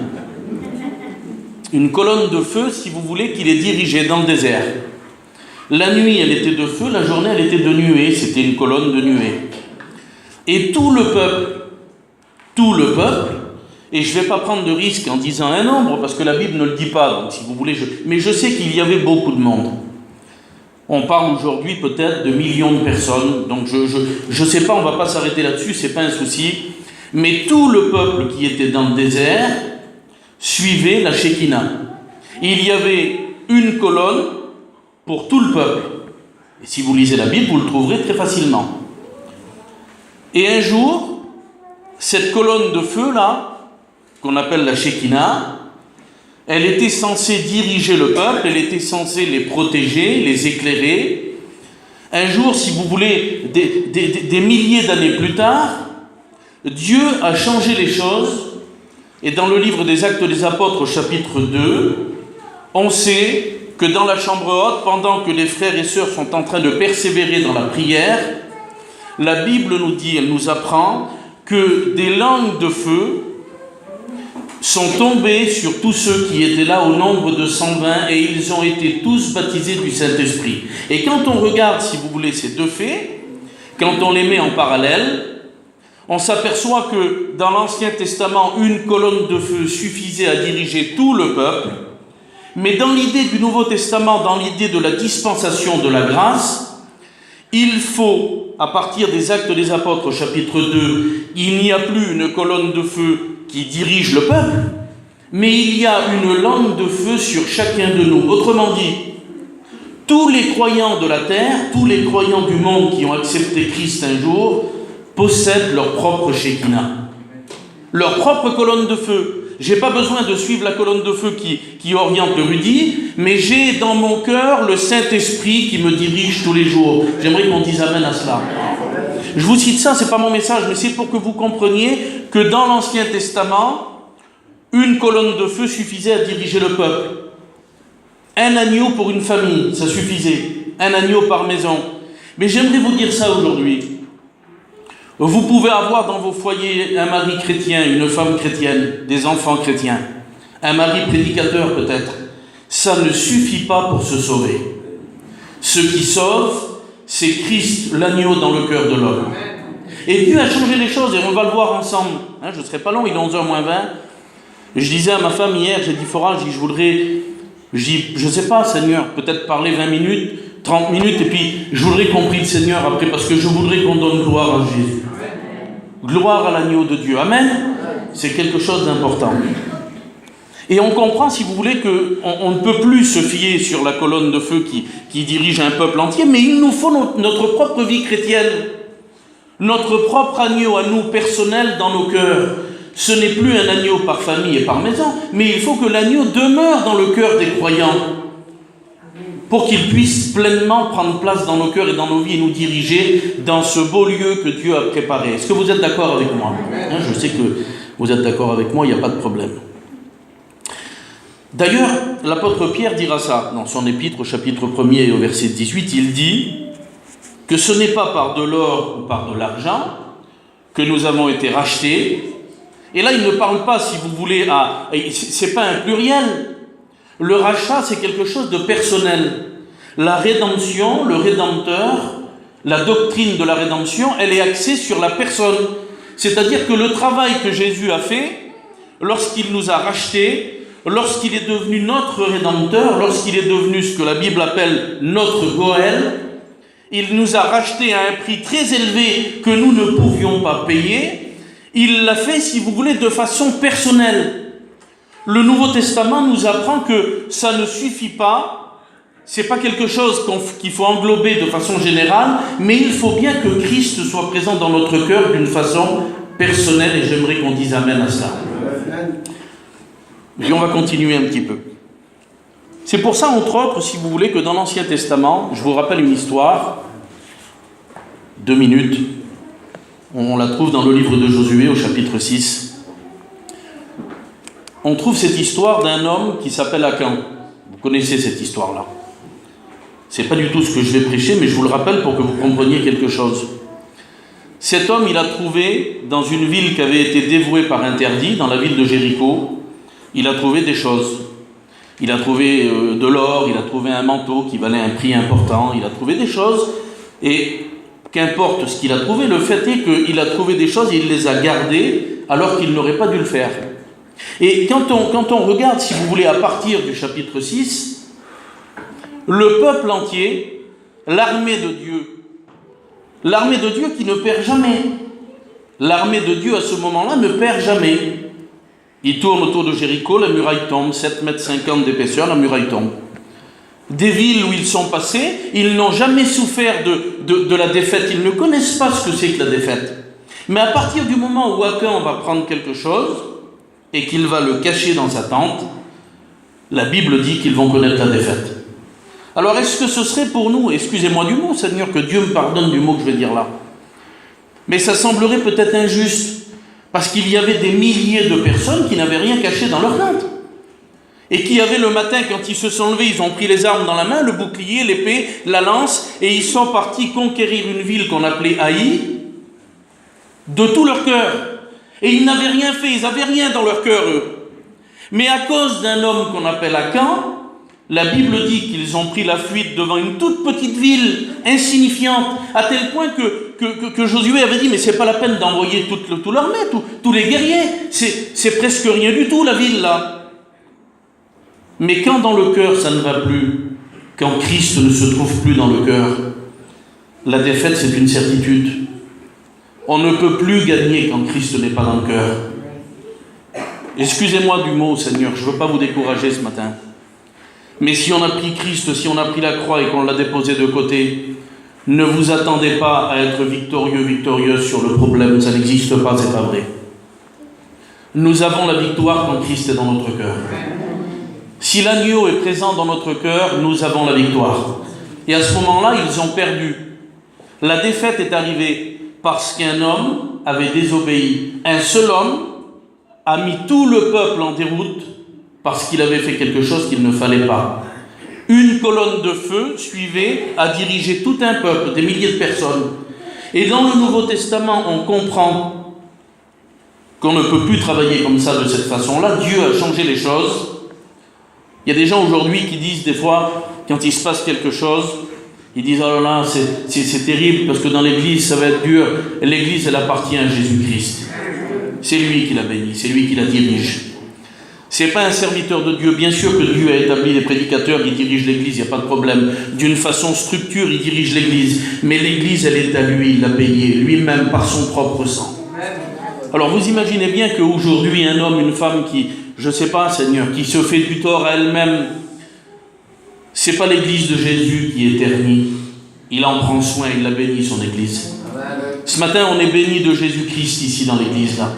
Une colonne de feu, si vous voulez, qui les dirigeait dans le désert. La nuit, elle était de feu, la journée, elle était de nuée. C'était une colonne de nuée. Et tout le peuple, et je ne vais pas prendre de risque en disant un nombre, parce que la Bible ne le dit pas, donc si vous voulez, mais je sais qu'il y avait beaucoup de monde. On parle aujourd'hui peut-être de millions de personnes, donc je ne sais pas, on ne va pas s'arrêter là-dessus, ce n'est pas un souci, mais tout le peuple qui était dans le désert suivait la Shekinah. Il y avait une colonne pour tout le peuple. Et si vous lisez la Bible, vous le trouverez très facilement. Et un jour, cette colonne de feu-là, qu'on appelle la Shekinah, elle était censée diriger le peuple, elle était censée les protéger, les éclairer. Un jour, si vous voulez, des milliers d'années plus tard, Dieu a changé les choses, et dans le livre des Actes des Apôtres au chapitre 2, on sait que dans la chambre haute, pendant que les frères et sœurs sont en train de persévérer dans la prière, la Bible nous dit, elle nous apprend que des langues de feu sont tombées sur tous ceux qui étaient là au nombre de 120 et ils ont été tous baptisés du Saint-Esprit. Et quand on regarde, si vous voulez, ces deux faits, quand on les met en parallèle, on s'aperçoit que dans l'Ancien Testament, une colonne de feu suffisait à diriger tout le peuple, mais dans l'idée du Nouveau Testament, dans l'idée de la dispensation de la grâce, il faut, à partir des Actes des Apôtres, chapitre 2, il n'y a plus une colonne de feu qui dirige le peuple, mais il y a une langue de feu sur chacun de nous. Autrement dit, tous les croyants de la terre, tous les croyants du monde qui ont accepté Christ un jour, possèdent leur propre Shekinah, leur propre colonne de feu. J'ai pas besoin de suivre la colonne de feu qui oriente le Rudy, mais j'ai dans mon cœur le Saint-Esprit qui me dirige tous les jours. J'aimerais qu'on dise amen à cela. Je vous cite ça, c'est pas mon message, mais c'est pour que vous compreniez que dans l'Ancien Testament, une colonne de feu suffisait à diriger le peuple. Un agneau pour une famille, ça suffisait. Un agneau par maison. Mais j'aimerais vous dire ça aujourd'hui. Vous pouvez avoir dans vos foyers un mari chrétien, une femme chrétienne, des enfants chrétiens, un mari prédicateur peut-être. Ça ne suffit pas pour se sauver. Ce qui sauve, c'est Christ, l'agneau dans le cœur de l'homme. Et Dieu a changé les choses et on va le voir ensemble. Je ne serai pas long, il est 11h moins 20. Je disais à ma femme hier, j'ai dit Fora, je ne sais pas Seigneur, peut-être parler 20 minutes, 30 minutes, et puis je voudrais qu'on prie le Seigneur après, parce que je voudrais qu'on donne gloire à Jésus. Gloire à l'agneau de Dieu. Amen. C'est quelque chose d'important. Et on comprend, si vous voulez, qu'on ne peut plus se fier sur la colonne de feu qui dirige un peuple entier, mais il nous faut notre propre vie chrétienne, notre propre agneau à nous, personnel, dans nos cœurs. Ce n'est plus un agneau par famille et par maison, mais il faut que l'agneau demeure dans le cœur des croyants, pour qu'il puisse pleinement prendre place dans nos cœurs et dans nos vies et nous diriger dans ce beau lieu que Dieu a préparé. Est-ce que vous êtes d'accord avec moi ? Je sais que vous êtes d'accord avec moi, il n'y a pas de problème. D'ailleurs, l'apôtre Pierre dira ça dans son épître au chapitre 1er et au verset 18. Il dit que ce n'est pas par de l'or ou par de l'argent que nous avons été rachetés. Et là, il ne parle pas, si vous voulez, c'est pas un pluriel. Le rachat, c'est quelque chose de personnel. La rédemption, le rédempteur, la doctrine de la rédemption, elle est axée sur la personne. C'est-à-dire que le travail que Jésus a fait, lorsqu'il nous a rachetés, lorsqu'il est devenu notre rédempteur, lorsqu'il est devenu ce que la Bible appelle notre Goël, il nous a rachetés à un prix très élevé que nous ne pouvions pas payer. Il l'a fait, si vous voulez, de façon personnelle. Le Nouveau Testament nous apprend que ça ne suffit pas, c'est pas quelque chose qu'il faut englober de façon générale, mais il faut bien que Christ soit présent dans notre cœur d'une façon personnelle, et j'aimerais qu'on dise amen à cela. Et on va continuer un petit peu. C'est pour ça, entre autres, si vous voulez, que dans l'Ancien Testament, je vous rappelle une histoire, 2 minutes, on la trouve dans le livre de Josué au chapitre 6. On trouve cette histoire d'un homme qui s'appelle Akan. Vous connaissez cette histoire-là. C'est pas du tout ce que je vais prêcher, mais je vous le rappelle pour que vous compreniez quelque chose. Cet homme, il a trouvé, dans une ville qui avait été dévouée par interdit, dans la ville de Jéricho, il a trouvé des choses. Il a trouvé de l'or, il a trouvé un manteau qui valait un prix important, il a trouvé des choses, et qu'importe ce qu'il a trouvé, le fait est qu'il a trouvé des choses et il les a gardées alors qu'il n'aurait pas dû le faire. Et quand on regarde, si vous voulez, à partir du chapitre 6, le peuple entier, l'armée de Dieu qui ne perd jamais, l'armée de Dieu à ce moment-là ne perd jamais. Il tourne autour de Jéricho, la muraille tombe, 7,50 m d'épaisseur, la muraille tombe. Des villes où ils sont passés, ils n'ont jamais souffert de la défaite, ils ne connaissent pas ce que c'est que la défaite. Mais à partir du moment où Akan va prendre quelque chose, et qu'il va le cacher dans sa tente, la Bible dit qu'ils vont connaître la défaite. Alors est-ce que ce serait pour nous, excusez-moi du mot Seigneur, que Dieu me pardonne du mot que je vais dire là, mais ça semblerait peut-être injuste Parce qu'il y avait des milliers de personnes qui n'avaient rien caché dans leur tente. Et qui avaient le matin, quand ils se sont levés, ils ont pris les armes dans la main, le bouclier, l'épée, la lance, et ils sont partis conquérir une ville qu'on appelait Haï, de tout leur cœur. Et ils n'avaient rien fait, ils n'avaient rien dans leur cœur, eux. Mais à cause d'un homme qu'on appelle Akan, la Bible dit qu'ils ont pris la fuite devant une toute petite ville insignifiante, à tel point que Josué avait dit, mais c'est pas la peine d'envoyer tout l'armée, tous les guerriers, c'est presque rien du tout la ville là. Mais quand dans le cœur ça ne va plus, quand Christ ne se trouve plus dans le cœur, la défaite c'est une certitude. On ne peut plus gagner quand Christ n'est pas dans le cœur. Excusez-moi du mot, Seigneur, je ne veux pas vous décourager ce matin. Mais si on a pris Christ, si on a pris la croix et qu'on l'a déposé de côté, ne vous attendez pas à être victorieux, victorieuse sur le problème, ça n'existe pas, c'est pas vrai. Nous avons la victoire quand Christ est dans notre cœur. Si l'agneau est présent dans notre cœur, nous avons la victoire. Et à ce moment-là, ils ont perdu. La défaite est arrivée parce qu'un homme avait désobéi. Un seul homme a mis tout le peuple en déroute parce qu'il avait fait quelque chose qu'il ne fallait pas. Une colonne de feu suivait à diriger tout un peuple, des milliers de personnes. Et dans le Nouveau Testament, on comprend qu'on ne peut plus travailler comme ça, de cette façon-là. Dieu a changé les choses. Il y a des gens aujourd'hui qui disent des fois, quand il se passe quelque chose, ils disent « Oh là là, c'est terrible parce que dans l'église, ça va être dur. » L'église, elle appartient à Jésus-Christ. C'est lui qui la bénit, c'est lui qui la dirige. C'est pas un serviteur de Dieu. Bien sûr que Dieu a établi des prédicateurs qui dirigent l'église, il n'y a pas de problème. D'une façon structure, il dirige l'église. Mais l'église, elle est à lui, il l'a payée, lui-même par son propre sang. Alors vous imaginez bien qu'aujourd'hui, un homme, une femme qui, je ne sais pas, Seigneur, qui se fait du tort à elle-même, c'est pas l'église de Jésus qui est ternie. Il en prend soin, il la bénit, son église. Ce matin, on est béni de Jésus-Christ ici dans l'église, là.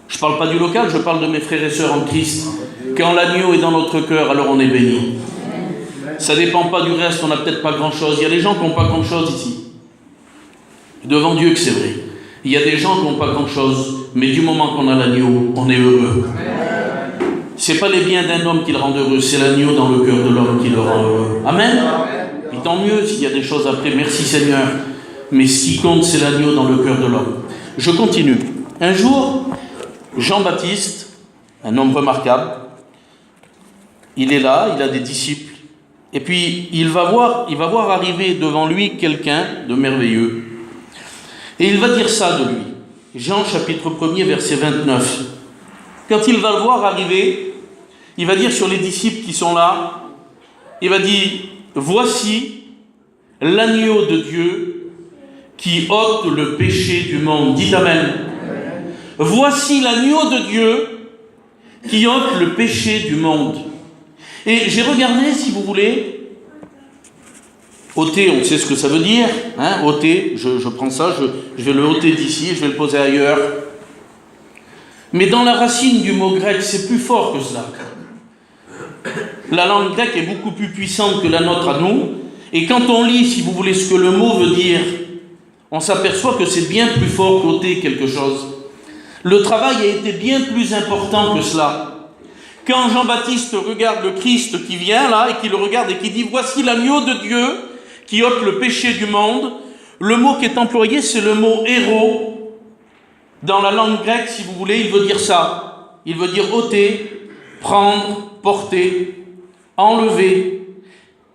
Je ne parle pas du local, je parle de mes frères et sœurs en Christ. Quand l'agneau est dans notre cœur, alors on est béni. Ça ne dépend pas du reste, on n'a peut-être pas grand-chose. Il y a des gens qui n'ont pas grand-chose ici. Devant Dieu que c'est vrai. Il y a des gens qui n'ont pas grand-chose, mais du moment qu'on a l'agneau, on est heureux. Ce n'est pas les biens d'un homme qui le rendent heureux, c'est l'agneau dans le cœur de l'homme qui le rend heureux. Amen. Et tant mieux s'il y a des choses après, merci Seigneur. Mais ce qui compte, c'est l'agneau dans le cœur de l'homme. Je continue. Un jour, Jean-Baptiste, un homme remarquable, il est là, il a des disciples, et puis il va voir arriver devant lui quelqu'un de merveilleux. Et il va dire ça de lui. Jean chapitre 1er, verset 29. Quand il va le voir arriver, il va dire sur les disciples qui sont là, il va dire, voici l'agneau de Dieu qui ôte le péché du monde. Dites Amen. Voici l'agneau de Dieu qui ôte le péché du monde. Et j'ai regardé, si vous voulez, ôter, on sait ce que ça veut dire, hein, ôter, je prends ça, je vais le ôter d'ici, je vais le poser ailleurs. Mais dans la racine du mot grec, c'est plus fort que cela. La langue grecque est beaucoup plus puissante que la nôtre à nous, et quand on lit, si vous voulez, ce que le mot veut dire, on s'aperçoit que c'est bien plus fort qu'ôter quelque chose. Le travail a été bien plus important que cela. Quand Jean-Baptiste regarde le Christ qui vient là, et qui le regarde et qui dit « Voici l'agneau de Dieu qui ôte le péché du monde », le mot qui est employé, c'est le mot « héros ». Dans la langue grecque, si vous voulez, il veut dire ça. Il veut dire ôter, prendre, porter, enlever.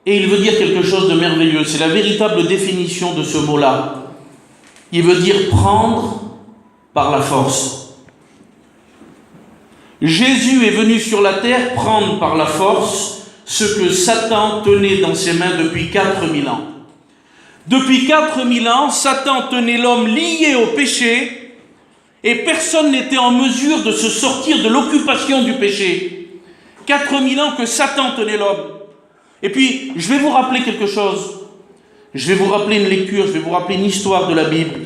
Et il veut dire quelque chose de merveilleux. C'est la véritable définition de ce mot-là. Il veut dire prendre par la force. Jésus est venu sur la terre prendre par la force ce que Satan tenait dans ses mains depuis 4000 ans. Depuis 4000 ans, Satan tenait l'homme lié au péché et personne n'était en mesure de se sortir de l'occupation du péché. 4000 ans que Satan tenait l'homme. Et puis, je vais vous rappeler quelque chose. Je vais vous rappeler une lecture, je vais vous rappeler une histoire de la Bible.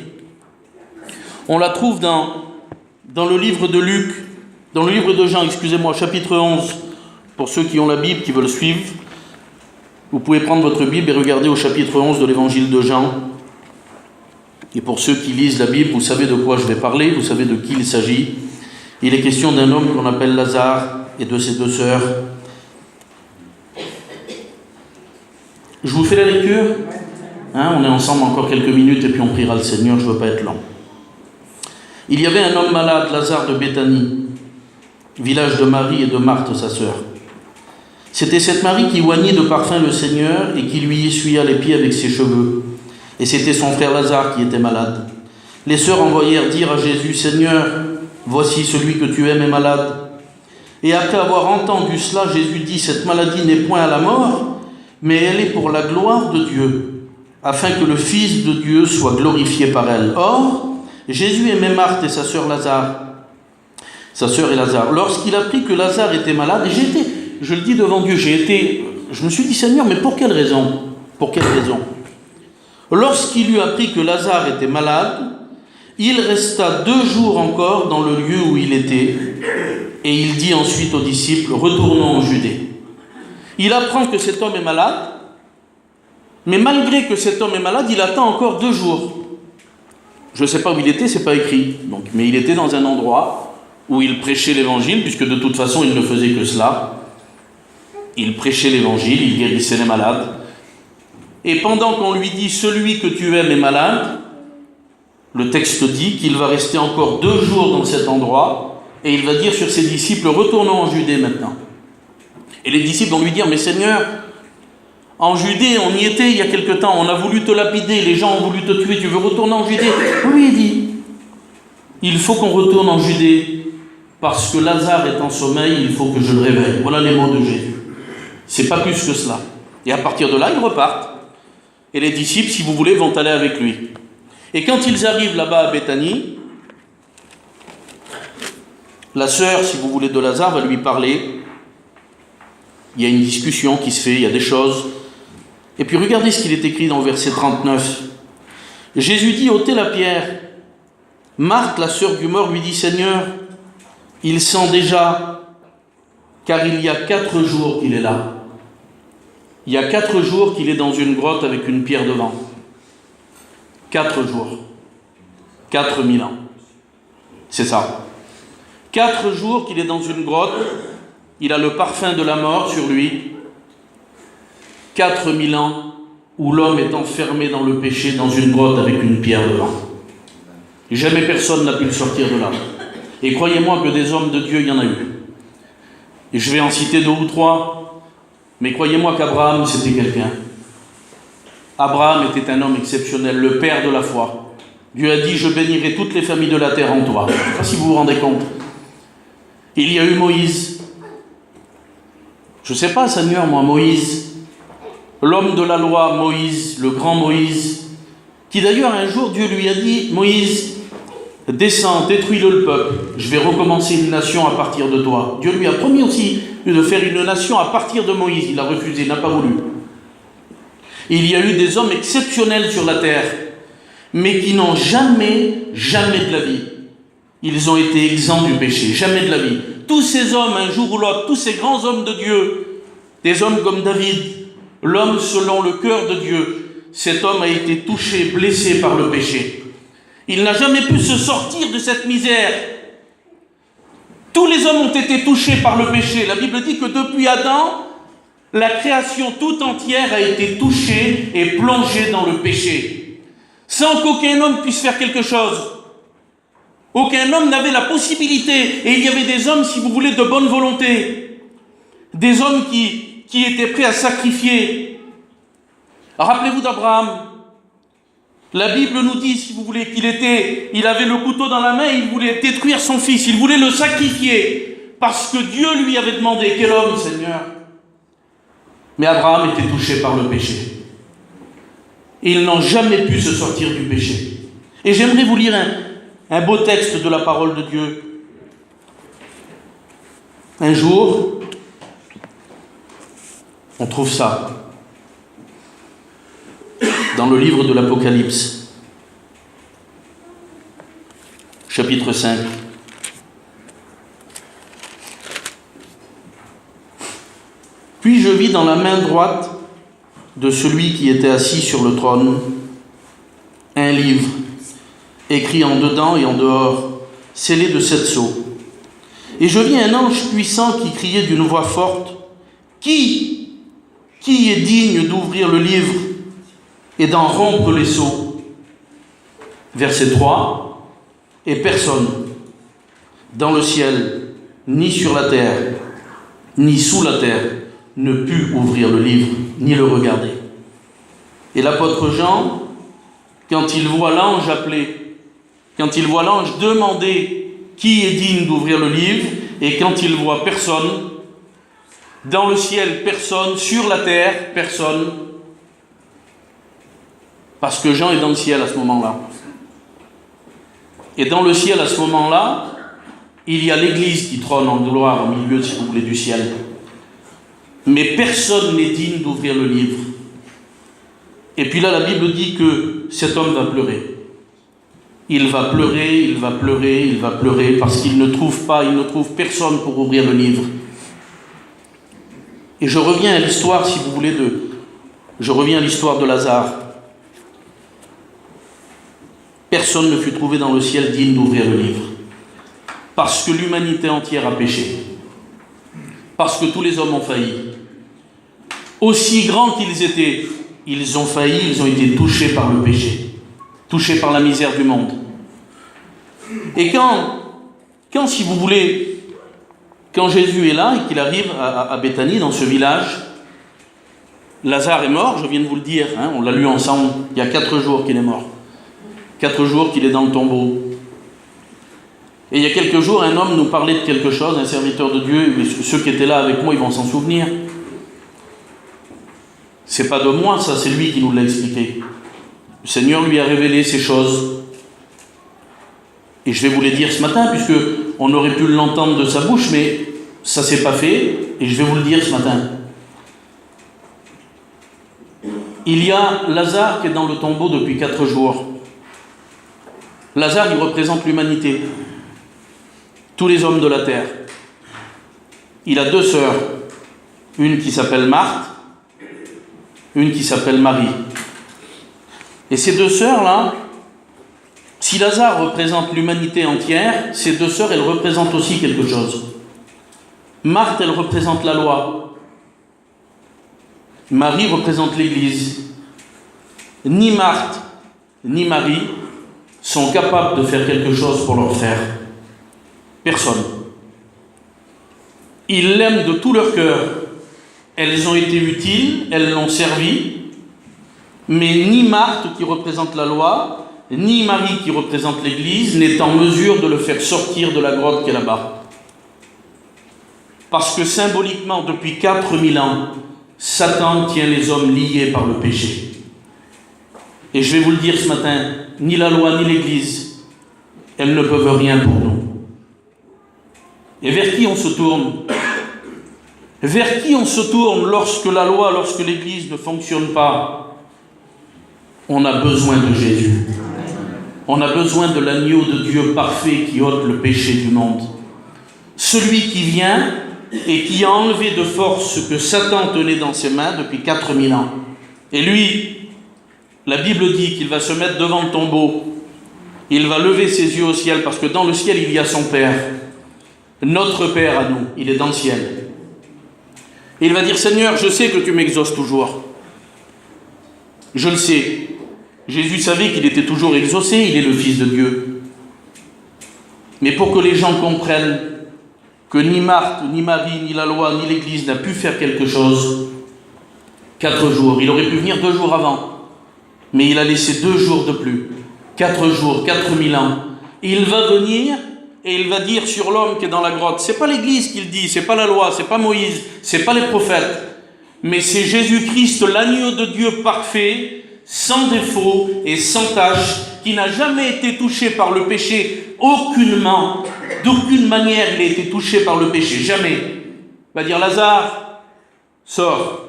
On la trouve dans le livre de Luc, dans le livre de Jean, excusez-moi, chapitre 11. Pour ceux qui ont la Bible, qui veulent suivre, vous pouvez prendre votre Bible et regarder au chapitre 11 de l'évangile de Jean. Et pour ceux qui lisent la Bible, vous savez de quoi je vais parler, vous savez de qui il s'agit. Il est question d'un homme qu'on appelle Lazare et de ses 2 sœurs. Je vous fais la lecture, on est ensemble encore quelques minutes et puis on priera le Seigneur, je ne veux pas être long. Il y avait un homme malade, Lazare de Béthanie, village de Marie et de Marthe, sa sœur. C'était cette Marie qui oignit de parfum le Seigneur et qui lui essuya les pieds avec ses cheveux. Et c'était son frère Lazare qui était malade. Les sœurs envoyèrent dire à Jésus, « Seigneur, voici celui que tu aimes est malade. » Et après avoir entendu cela, Jésus dit, « Cette maladie n'est point à la mort, mais elle est pour la gloire de Dieu, afin que le Fils de Dieu soit glorifié par elle. » Or, Jésus aimait Marthe et sa sœur et Lazare. Lorsqu'il apprit que Lazare était malade, et je le dis devant Dieu, je me suis dit, Seigneur, mais pour quelle raison? Pour quelle raison? Lorsqu'il eut appris que Lazare était malade, il resta 2 jours encore dans le lieu où il était, et il dit ensuite aux disciples, retournons en Judée. Il apprend que cet homme est malade, mais malgré que cet homme est malade, il attend encore 2 jours. Je ne sais pas où il était, c'est pas écrit. Mais il était dans un endroit où il prêchait l'évangile, puisque de toute façon il ne faisait que cela. Il prêchait l'évangile, il guérissait les malades. Et pendant qu'on lui dit « Celui que tu aimes est malade », le texte dit qu'il va rester encore 2 jours dans cet endroit et il va dire sur ses disciples « Retournons en Judée maintenant ». Et les disciples vont lui dire « Mais Seigneur, en Judée, on y était il y a quelque temps, on a voulu te lapider, les gens ont voulu te tuer, tu veux retourner en Judée ?» Oui, il dit « Il faut qu'on retourne en Judée parce que Lazare est en sommeil, il faut que je le réveille. » Voilà les mots de Jésus. C'est pas plus que cela. Et à partir de là, ils repartent. Et les disciples, si vous voulez, vont aller avec lui. Et quand ils arrivent là-bas à Béthanie, la sœur, si vous voulez, de Lazare va lui parler. Il y a une discussion qui se fait, il y a des choses. Et puis regardez ce qu'il est écrit dans le verset 39. Jésus dit, ôtez la pierre. Marthe, la sœur du mort, lui dit, Seigneur, il sent déjà, car il y a 4 jours qu'il est là. Il y a 4 jours qu'il est dans une grotte avec une pierre devant. 4 jours. 4000 ans. C'est ça. 4 jours qu'il est dans une grotte. Il a le parfum de la mort sur lui. 4000 ans où l'homme est enfermé dans le péché, dans une grotte avec une pierre devant. Jamais personne n'a pu le sortir de là. Et croyez-moi que des hommes de Dieu, il y en a eu. Et je vais en citer 2 ou 3. Mais croyez-moi qu'Abraham, c'était quelqu'un. Abraham était un homme exceptionnel, le père de la foi. Dieu a dit, je bénirai toutes les familles de la terre en toi. Je ne sais pas si vous vous rendez compte. Il y a eu Moïse. Je ne sais pas, Seigneur, moi, Moïse. L'homme de la loi, Moïse, le grand Moïse. Qui d'ailleurs, un jour, Dieu lui a dit, Moïse, descends, détruis-le le peuple. Je vais recommencer une nation à partir de toi. Dieu lui a promis aussi de faire une nation à partir de Moïse. Il a refusé, il n'a pas voulu. Il y a eu des hommes exceptionnels sur la terre, mais qui n'ont jamais de la vie. Ils ont été exempts du péché, jamais de la vie. Tous ces hommes, un jour ou l'autre, tous ces grands hommes de Dieu, des hommes comme David, l'homme selon le cœur de Dieu, cet homme a été touché, blessé par le péché. Il n'a jamais pu se sortir de cette misère. Tous les hommes ont été touchés par le péché. La Bible dit que depuis Adam, la création tout entière a été touchée et plongée dans le péché, sans qu'aucun homme puisse faire quelque chose. Aucun homme n'avait la possibilité, et il y avait des hommes, si vous voulez, de bonne volonté, des hommes qui étaient prêts à sacrifier. Rappelez-vous d'Abraham. La Bible nous dit, si vous voulez, il avait le couteau dans la main, il voulait détruire son fils, il voulait le sacrifier, parce que Dieu lui avait demandé, quel homme, Seigneur? Mais Abraham était touché par le péché. Et ils n'ont jamais pu se sortir du péché. Et j'aimerais vous lire un beau texte de la parole de Dieu. Un jour, on trouve ça dans le livre de l'Apocalypse, chapitre 5. Puis je vis dans la main droite de celui qui était assis sur le trône un livre écrit en dedans et en dehors, scellé de 7 sceaux. Et je vis un ange puissant qui criait d'une voix forte, Qui est digne d'ouvrir le livre et d'en rompre les sceaux? Verset 3. Et personne, dans le ciel, ni sur la terre, ni sous la terre, ne put ouvrir le livre, ni le regarder. Et l'apôtre Jean, quand il voit l'ange appeler, quand il voit l'ange demander qui est digne d'ouvrir le livre, et quand il voit personne, dans le ciel personne, sur la terre personne, parce que Jean est dans le ciel à ce moment-là. Et dans le ciel à ce moment-là, il y a l'Église qui trône en gloire au milieu, si vous voulez, du ciel. Mais personne n'est digne d'ouvrir le livre. Et puis là, la Bible dit que cet homme va pleurer. Il va pleurer, il va pleurer, il va pleurer, parce qu'il ne trouve pas, il ne trouve personne pour ouvrir le livre. Et je reviens à l'histoire, si vous voulez, je reviens à l'histoire de Lazare. Personne ne fut trouvé dans le ciel digne d'ouvrir le livre. Parce que l'humanité entière a péché. Parce que tous les hommes ont failli. Aussi grands qu'ils étaient, ils ont failli, ils ont été touchés par le péché. Touchés par la misère du monde. Et quand si vous voulez, quand Jésus est là et qu'il arrive à Béthanie, dans ce village, Lazare est mort, je viens de vous le dire, on l'a lu ensemble, il y a 4 jours qu'il est mort. 4 jours qu'il est dans le tombeau. Et il y a quelques jours, un homme nous parlait de quelque chose, un serviteur de Dieu, et ceux qui étaient là avec moi, ils vont s'en souvenir. C'est pas de moi, ça, c'est lui qui nous l'a expliqué. Le Seigneur lui a révélé ces choses. Et je vais vous les dire ce matin, puisque on aurait pu l'entendre de sa bouche, mais ça s'est pas fait, et je vais vous le dire ce matin. Il y a Lazare qui est dans le tombeau depuis 4 jours. Lazare, il représente l'humanité. Tous les hommes de la terre. Il a 2 sœurs. Une qui s'appelle Marthe, une qui s'appelle Marie. Et ces 2 sœurs-là, si Lazare représente l'humanité entière, ces 2 sœurs, elles représentent aussi quelque chose. Marthe, elle représente la loi. Marie représente l'Église. Ni Marthe, ni Marie sont capables de faire quelque chose pour leur frère. Personne. Ils l'aiment de tout leur cœur. Elles ont été utiles, elles l'ont servi, mais ni Marthe qui représente la loi, ni Marie qui représente l'Église n'est en mesure de le faire sortir de la grotte qui est là-bas. Parce que symboliquement, depuis 4000 ans, Satan tient les hommes liés par le péché. Et je vais vous le dire ce matin, ni la loi ni l'Église, elles ne peuvent rien pour nous. Et vers qui on se tourne? Vers qui on se tourne lorsque la loi, lorsque l'Église ne fonctionne pas? On a besoin de Jésus. On a besoin de l'agneau de Dieu parfait qui ôte le péché du monde. Celui qui vient et qui a enlevé de force ce que Satan tenait dans ses mains depuis 4000 ans. Et lui, la Bible dit qu'il va se mettre devant le tombeau. Il va lever ses yeux au ciel parce que dans le ciel, il y a son Père. Notre Père à nous, il est dans le ciel. Et il va dire, Seigneur, je sais que tu m'exauces toujours. Je le sais. Jésus savait qu'il était toujours exaucé, il est le Fils de Dieu. Mais pour que les gens comprennent que ni Marthe, ni Marie, ni la loi, ni l'Église n'a pu faire quelque chose, 4 jours, il aurait pu venir 2 jours avant, mais il a laissé 2 jours de plus, 4 jours, 4000 ans. Et il va venir et il va dire sur l'homme qui est dans la grotte, c'est pas l'Église qui le dit, c'est pas la loi, c'est pas Moïse, c'est pas les prophètes, mais c'est Jésus-Christ, l'agneau de Dieu parfait, sans défaut et sans tache, qui n'a jamais été touché par le péché aucunement, d'aucune manière il a été touché par le péché, jamais. Il va dire, Lazare, sors.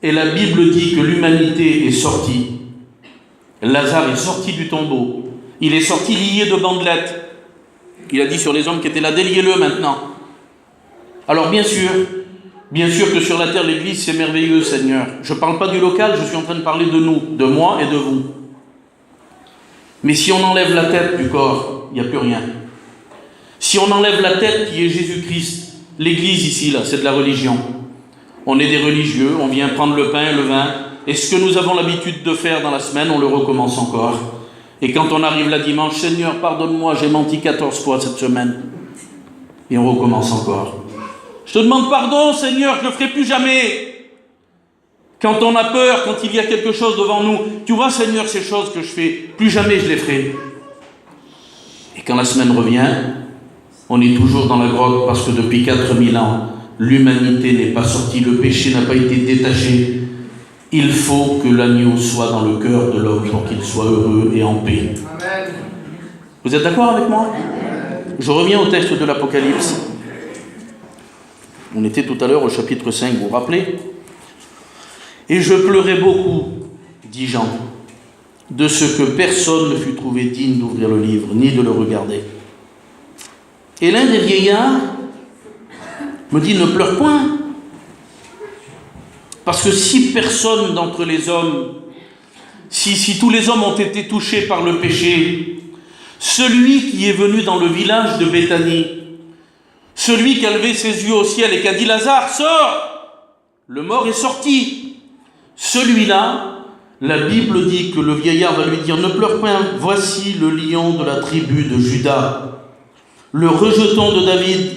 Et la Bible dit que l'humanité est sortie. Lazare est sorti du tombeau. Il est sorti lié de bandelettes. Il a dit sur les hommes qui étaient là, déliez-le maintenant. Alors bien sûr que sur la terre, l'Église, c'est merveilleux, Seigneur. Je ne parle pas du local, je suis en train de parler de nous, de moi et de vous. Mais si on enlève la tête du corps, il n'y a plus rien. Si on enlève la tête qui est Jésus-Christ, l'église ici, là, c'est de la religion. On est des religieux, on vient prendre le pain et le vin, et ce que nous avons l'habitude de faire dans la semaine, on le recommence encore. Et quand on arrive là dimanche, Seigneur, pardonne-moi, j'ai menti 14 fois cette semaine. Et on recommence encore. Je te demande pardon, Seigneur, je ne le ferai plus jamais. Quand on a peur, quand il y a quelque chose devant nous, tu vois, Seigneur, ces choses que je fais, plus jamais je les ferai. Et quand la semaine revient, on est toujours dans la grotte parce que depuis 4000 ans, l'humanité n'est pas sortie, le péché n'a pas été détaché. Il faut que l'agneau soit dans le cœur de l'homme pour qu'il soit heureux et en paix. Amen. Vous êtes d'accord avec moi? Je reviens au texte de l'Apocalypse. On était tout à l'heure au chapitre 5, vous vous rappelez? Et je pleurais beaucoup, dit Jean, de ce que personne ne fut trouvé digne d'ouvrir le livre, ni de le regarder. Et l'un des vieillards me dit, ne pleure point, parce que si personne d'entre les hommes, si tous les hommes ont été touchés par le péché, celui qui est venu dans le village de Béthanie, celui qui a levé ses yeux au ciel et qui a dit, Lazare, sors, le mort est sorti. Celui-là, la Bible dit que le vieillard va lui dire, ne pleure point, voici le lion de la tribu de Juda, le rejeton de David.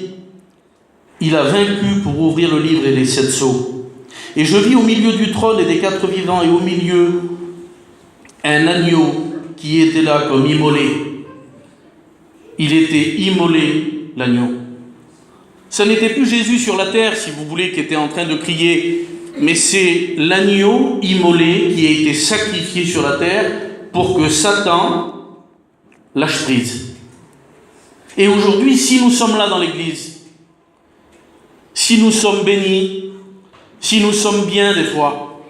Il a vaincu pour ouvrir le livre et les 7 sceaux. Et je vis au milieu du trône et des 4 vivants et au milieu un agneau qui était là comme immolé. Il était immolé, l'agneau. Ce n'était plus Jésus sur la terre, si vous voulez, qui était en train de crier, mais c'est l'agneau immolé qui a été sacrifié sur la terre pour que Satan lâche prise. Et aujourd'hui, si nous sommes là dans l'église, si nous sommes bénis, si nous sommes bien des fois,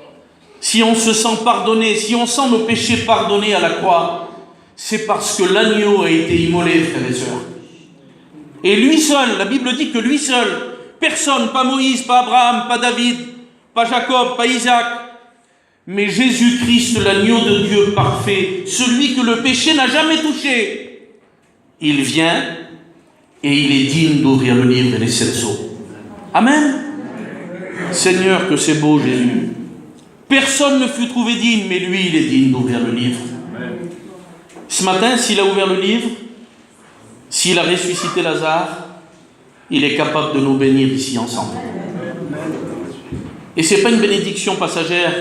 si on se sent pardonné, si on sent nos péchés pardonnés à la croix, c'est parce que l'agneau a été immolé, frères et sœurs. Et lui seul, la Bible dit que lui seul, personne, pas Moïse, pas Abraham, pas David, pas Jacob, pas Isaac, mais Jésus-Christ, l'agneau de Dieu parfait, celui que le péché n'a jamais touché, il vient et il est digne d'ouvrir le livre et les 7 sceaux. Amen. Seigneur, que c'est beau, Jésus. Personne ne fut trouvé digne, mais lui, il est digne d'ouvrir le livre. Ce matin, s'il a ouvert le livre, s'il a ressuscité Lazare, il est capable de nous bénir ici ensemble. Et ce n'est pas une bénédiction passagère.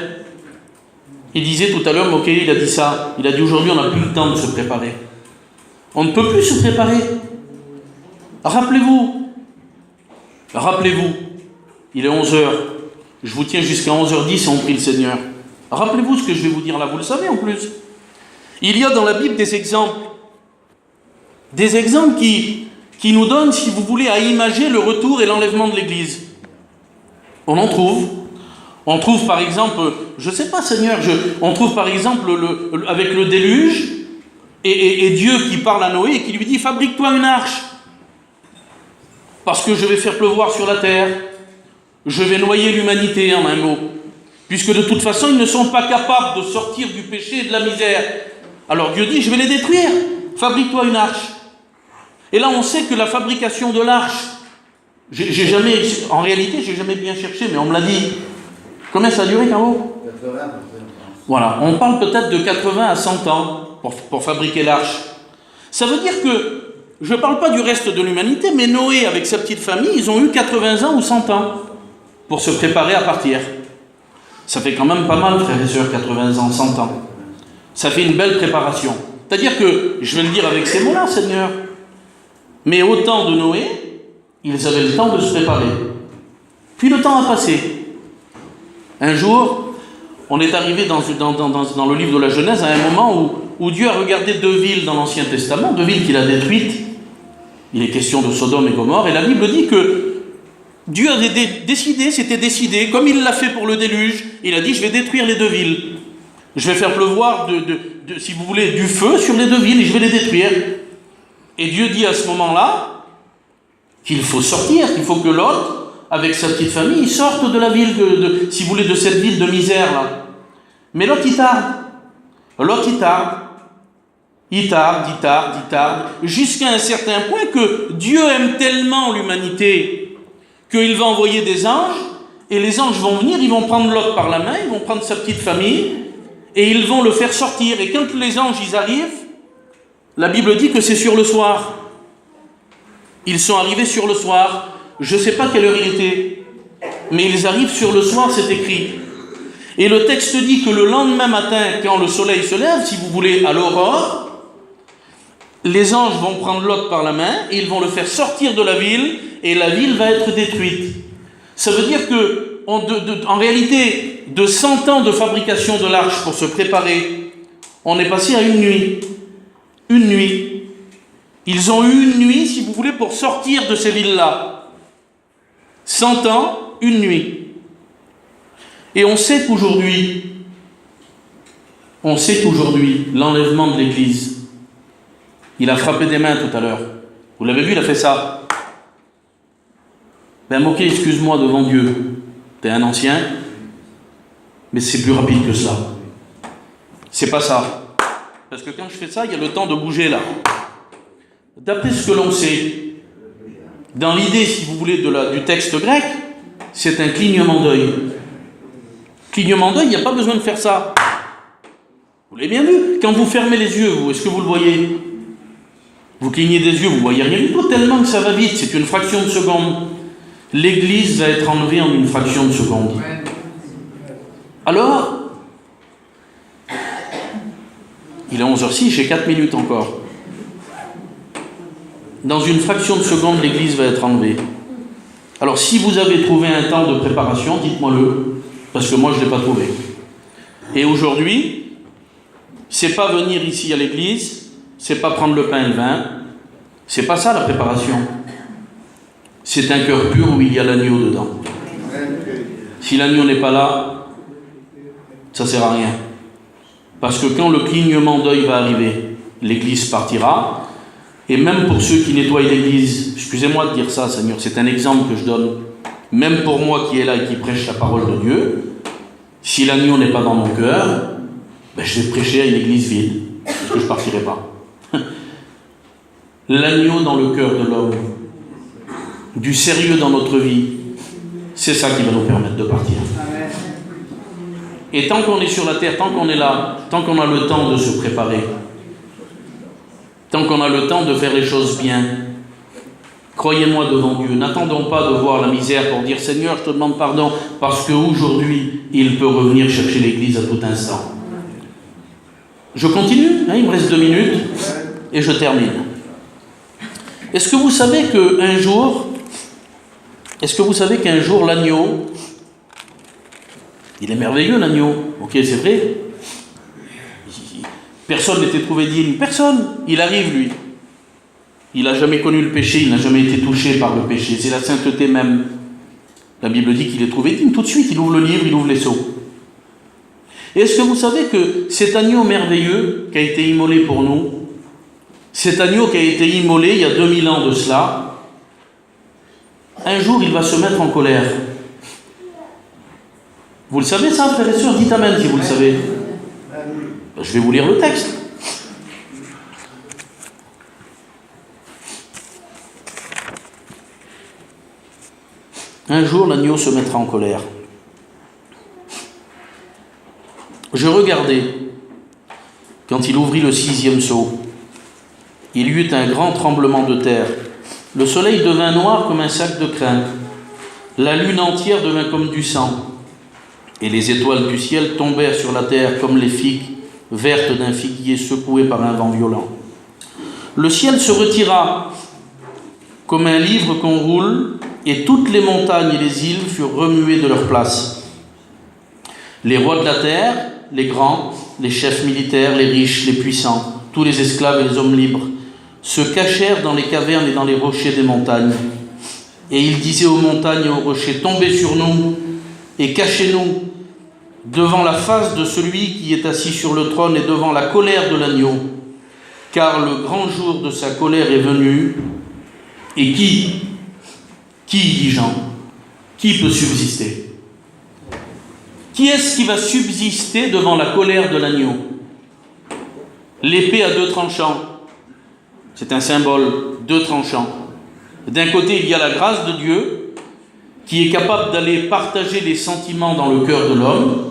Il disait tout à l'heure, Moké, il a dit ça. Il a dit aujourd'hui, on n'a plus le temps de se préparer. On ne peut plus se préparer. Rappelez-vous, il est 11h. Je vous tiens jusqu'à 11h10 et on prie le Seigneur. Rappelez-vous ce que je vais vous dire là, vous le savez en plus. Il y a dans la Bible des exemples qui nous donnent, si vous voulez, à imager le retour et l'enlèvement de l'Église. On en trouve. On trouve par exemple, je ne sais pas Seigneur, on trouve par exemple avec le déluge et Dieu qui parle à Noé et qui lui dit « Fabrique-toi une arche, parce que je vais faire pleuvoir sur la terre, je vais noyer l'humanité en un mot, puisque de toute façon ils ne sont pas capables de sortir du péché et de la misère. Alors Dieu dit « Je vais les détruire, fabrique-toi une arche. » Et là on sait que la fabrication de l'arche, en réalité j'ai jamais bien cherché, mais on me l'a dit. Combien ça a duré, Caro ? 80. Voilà, on parle peut-être de 80 à 100 ans pour fabriquer l'arche. Ça veut dire que, je ne parle pas du reste de l'humanité, mais Noé avec sa petite famille, ils ont eu 80 ans ou 100 ans pour se préparer à partir. Ça fait quand même pas mal, frères et sœurs, 80 ans, 100 ans. Ça fait une belle préparation. C'est-à-dire que, je vais le dire avec ces mots-là, Seigneur, mais au temps de Noé, ils avaient le temps de se préparer. Puis le temps a passé. Un jour, on est arrivé dans le livre de la Genèse à un moment où Dieu a regardé 2 villes dans l'Ancien Testament, 2 villes qu'il a détruites. Il est question de Sodome et Gomorrhe, et la Bible dit que Dieu avait décidé, comme il l'a fait pour le déluge, il a dit « Je vais détruire les 2 villes. Je vais faire pleuvoir, si vous voulez, du feu sur les 2 villes et je vais les détruire. » Et Dieu dit à ce moment-là qu'il faut sortir, qu'il faut que Lot, avec sa petite famille, ils sortent de la ville, si vous voulez, de cette ville de misère là. Mais Lot il tarde. Il tarde, jusqu'à un certain point que Dieu aime tellement l'humanité qu'il va envoyer des anges, et les anges vont venir, ils vont prendre Lot par la main, ils vont prendre sa petite famille, et ils vont le faire sortir. Et quand les anges ils arrivent, la Bible dit que c'est sur le soir. Ils sont arrivés sur le soir. Je ne sais pas quelle heure il était, mais ils arrivent sur le soir, c'est écrit. Et le texte dit que le lendemain matin, quand le soleil se lève, si vous voulez, à l'aurore, les anges vont prendre Lot par la main et ils vont le faire sortir de la ville et la ville va être détruite. Ça veut dire que, en réalité, de 100 ans de fabrication de l'arche pour se préparer, on est passé à une nuit. Une nuit. Ils ont eu une nuit, si vous voulez, pour sortir de ces villes-là. 100 ans, une nuit. Et on sait qu'aujourd'hui, l'enlèvement de l'Église, il a frappé des mains tout à l'heure. Vous l'avez vu, il a fait ça. Ben moqué, excuse-moi devant Dieu. T'es un ancien, mais c'est plus rapide que cela. C'est pas ça. Parce que quand je fais ça, il y a le temps de bouger là. D'après ce que l'on sait, dans l'idée, si vous voulez, du texte grec, c'est un clignement d'œil. Clignement d'œil, il n'y a pas besoin de faire ça. Vous l'avez bien vu. Quand vous fermez les yeux, est-ce que vous le voyez? Vous clignez des yeux, vous ne voyez rien du tout, tellement que ça va vite, c'est une fraction de seconde. L'Église va être enlevée en une fraction de seconde. Alors, il est 11h06, j'ai 4 minutes encore. Dans une fraction de seconde, l'Église va être enlevée. Alors, si vous avez trouvé un temps de préparation, dites-moi-le, parce que moi, je ne l'ai pas trouvé. Et aujourd'hui, c'est pas venir ici à l'Église, c'est pas prendre le pain et le vin, c'est pas ça la préparation. C'est un cœur pur où il y a l'agneau dedans. Si l'agneau n'est pas là, ça sert à rien. Parce que quand le clignement d'œil va arriver, l'Église partira. Et même pour ceux qui nettoient l'Église, excusez-moi de dire ça, Seigneur, c'est un exemple que je donne, même pour moi qui est là et qui prêche la parole de Dieu, si l'agneau n'est pas dans mon cœur, ben je vais prêcher à une église vide, parce que je ne partirai pas. L'agneau dans le cœur de l'homme, du sérieux dans notre vie, c'est ça qui va nous permettre de partir. Et tant qu'on est sur la terre, tant qu'on est là, tant qu'on a le temps de se préparer, tant qu'on a le temps de faire les choses bien, croyez-moi devant Dieu, n'attendons pas de voir la misère pour dire « Seigneur, je te demande pardon » parce qu'aujourd'hui, il peut revenir chercher l'Église à tout instant. Je continue, il me reste 2 minutes et je termine. Est-ce que vous savez qu'un jour, l'agneau, il est merveilleux l'agneau, ok c'est vrai, personne n'était trouvé digne, personne, il arrive lui, il n'a jamais connu le péché, il n'a jamais été touché par le péché, c'est la sainteté même. La Bible dit qu'il est trouvé digne, tout de suite il ouvre le livre, il ouvre les sceaux. Et est-ce que vous savez que cet agneau merveilleux qui a été immolé pour nous, cet agneau qui a été immolé il y a 2000 ans de cela, un jour il va se mettre en colère. Vous le savez ça, frères et sœurs? Dites amen si vous le savez. Je vais vous lire le texte. Un jour l'agneau se mettra en colère. Je regardai, quand il ouvrit le 6e sceau, il y eut un grand tremblement de terre. Le soleil devint noir comme un sac de crin. La lune entière devint comme du sang. Et les étoiles du ciel tombèrent sur la terre comme les figues vertes d'un figuier secoué par un vent violent. Le ciel se retira comme un livre qu'on roule, et toutes les montagnes et les îles furent remuées de leur place. Les rois de la terre, les grands, les chefs militaires, les riches, les puissants, tous les esclaves et les hommes libres, se cachèrent dans les cavernes et dans les rochers des montagnes. Et ils disaient aux montagnes et aux rochers, « Tombez sur nous et cachez-nous devant la face de celui qui est assis sur le trône et devant la colère de l'agneau, car le grand jour de sa colère est venu. » Et qui, dit Jean, qui peut subsister? Qui est-ce qui va subsister devant la colère de l'agneau? L'épée à deux tranchants, c'est un symbole, deux tranchants. D'un côté, il y a la grâce de Dieu, qui est capable d'aller partager les sentiments dans le cœur de l'homme,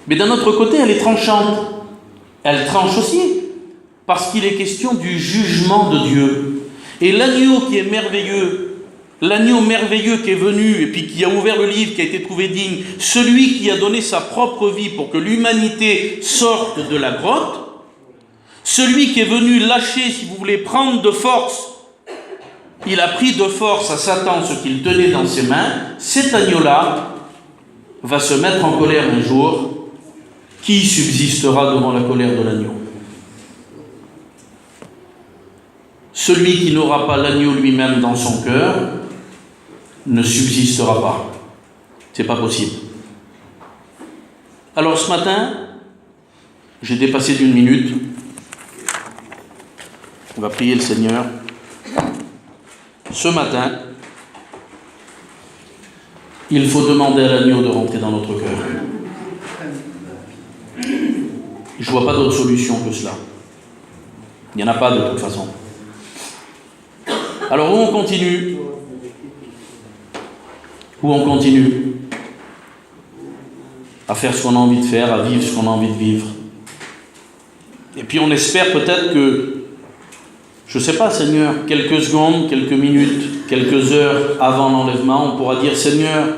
mais d'un autre côté, elle est tranchante. Elle tranche aussi, parce qu'il est question du jugement de Dieu. Et l'agneau qui est merveilleux, l'agneau merveilleux qui est venu, et puis qui a ouvert le livre, qui a été trouvé digne, celui qui a donné sa propre vie pour que l'humanité sorte de la grotte, celui qui est venu lâcher, si vous voulez, prendre de force, il a pris de force à Satan ce qu'il tenait dans ses mains, cet agneau-là va se mettre en colère un jour. Qui subsistera devant la colère de l'agneau? Celui qui n'aura pas l'agneau lui-même dans son cœur ne subsistera pas. C'est pas possible. Alors ce matin, j'ai dépassé d'1 minute. On va prier le Seigneur. Ce matin, il faut demander à l'agneau de rentrer dans notre cœur. Je ne vois pas d'autre solution que cela. Il n'y en a pas de toute façon. Alors où on continue? Où on continue à faire ce qu'on a envie de faire, à vivre ce qu'on a envie de vivre. Et puis on espère peut-être que, je ne sais pas, Seigneur, quelques secondes, quelques minutes, quelques heures avant l'enlèvement, on pourra dire: Seigneur,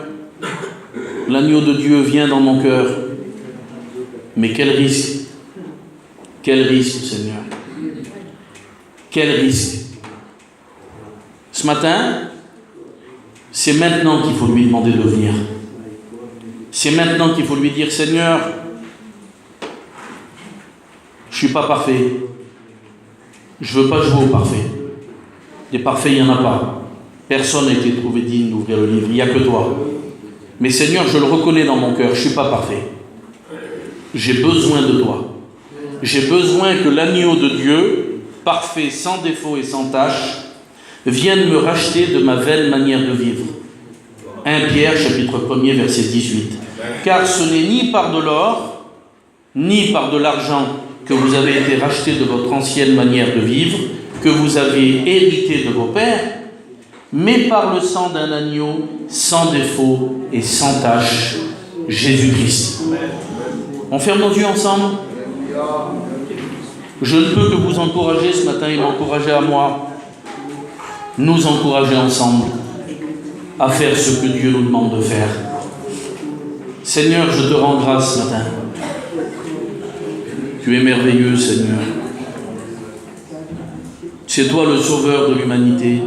l'agneau de Dieu vient dans mon cœur. Mais quel risque! Quel risque, Seigneur! Quel risque! Ce matin, c'est maintenant qu'il faut lui demander de venir. C'est maintenant qu'il faut lui dire: Seigneur, je ne suis pas parfait. Je ne veux pas jouer au parfait. Des parfaits, il n'y en a pas. Personne n'a été trouvé digne d'ouvrir le livre. Il n'y a que toi. Mais Seigneur, je le reconnais dans mon cœur. Je ne suis pas parfait. J'ai besoin de toi. J'ai besoin que l'agneau de Dieu, parfait, sans défaut et sans tache, vienne me racheter de ma vaine manière de vivre. 1 Pierre, chapitre 1er, verset 18. Car ce n'est ni par de l'or, ni par de l'argent que vous avez été rachetés de votre ancienne manière de vivre, que vous avez hérité de vos pères, mais par le sang d'un agneau sans défaut et sans tache, Jésus-Christ. On ferme nos yeux ensemble. Je ne peux que vous encourager ce matin et m'encourager à moi, nous encourager ensemble à faire ce que Dieu nous demande de faire. Seigneur, je te rends grâce ce matin. Tu es merveilleux, Seigneur. C'est toi le sauveur de l'humanité.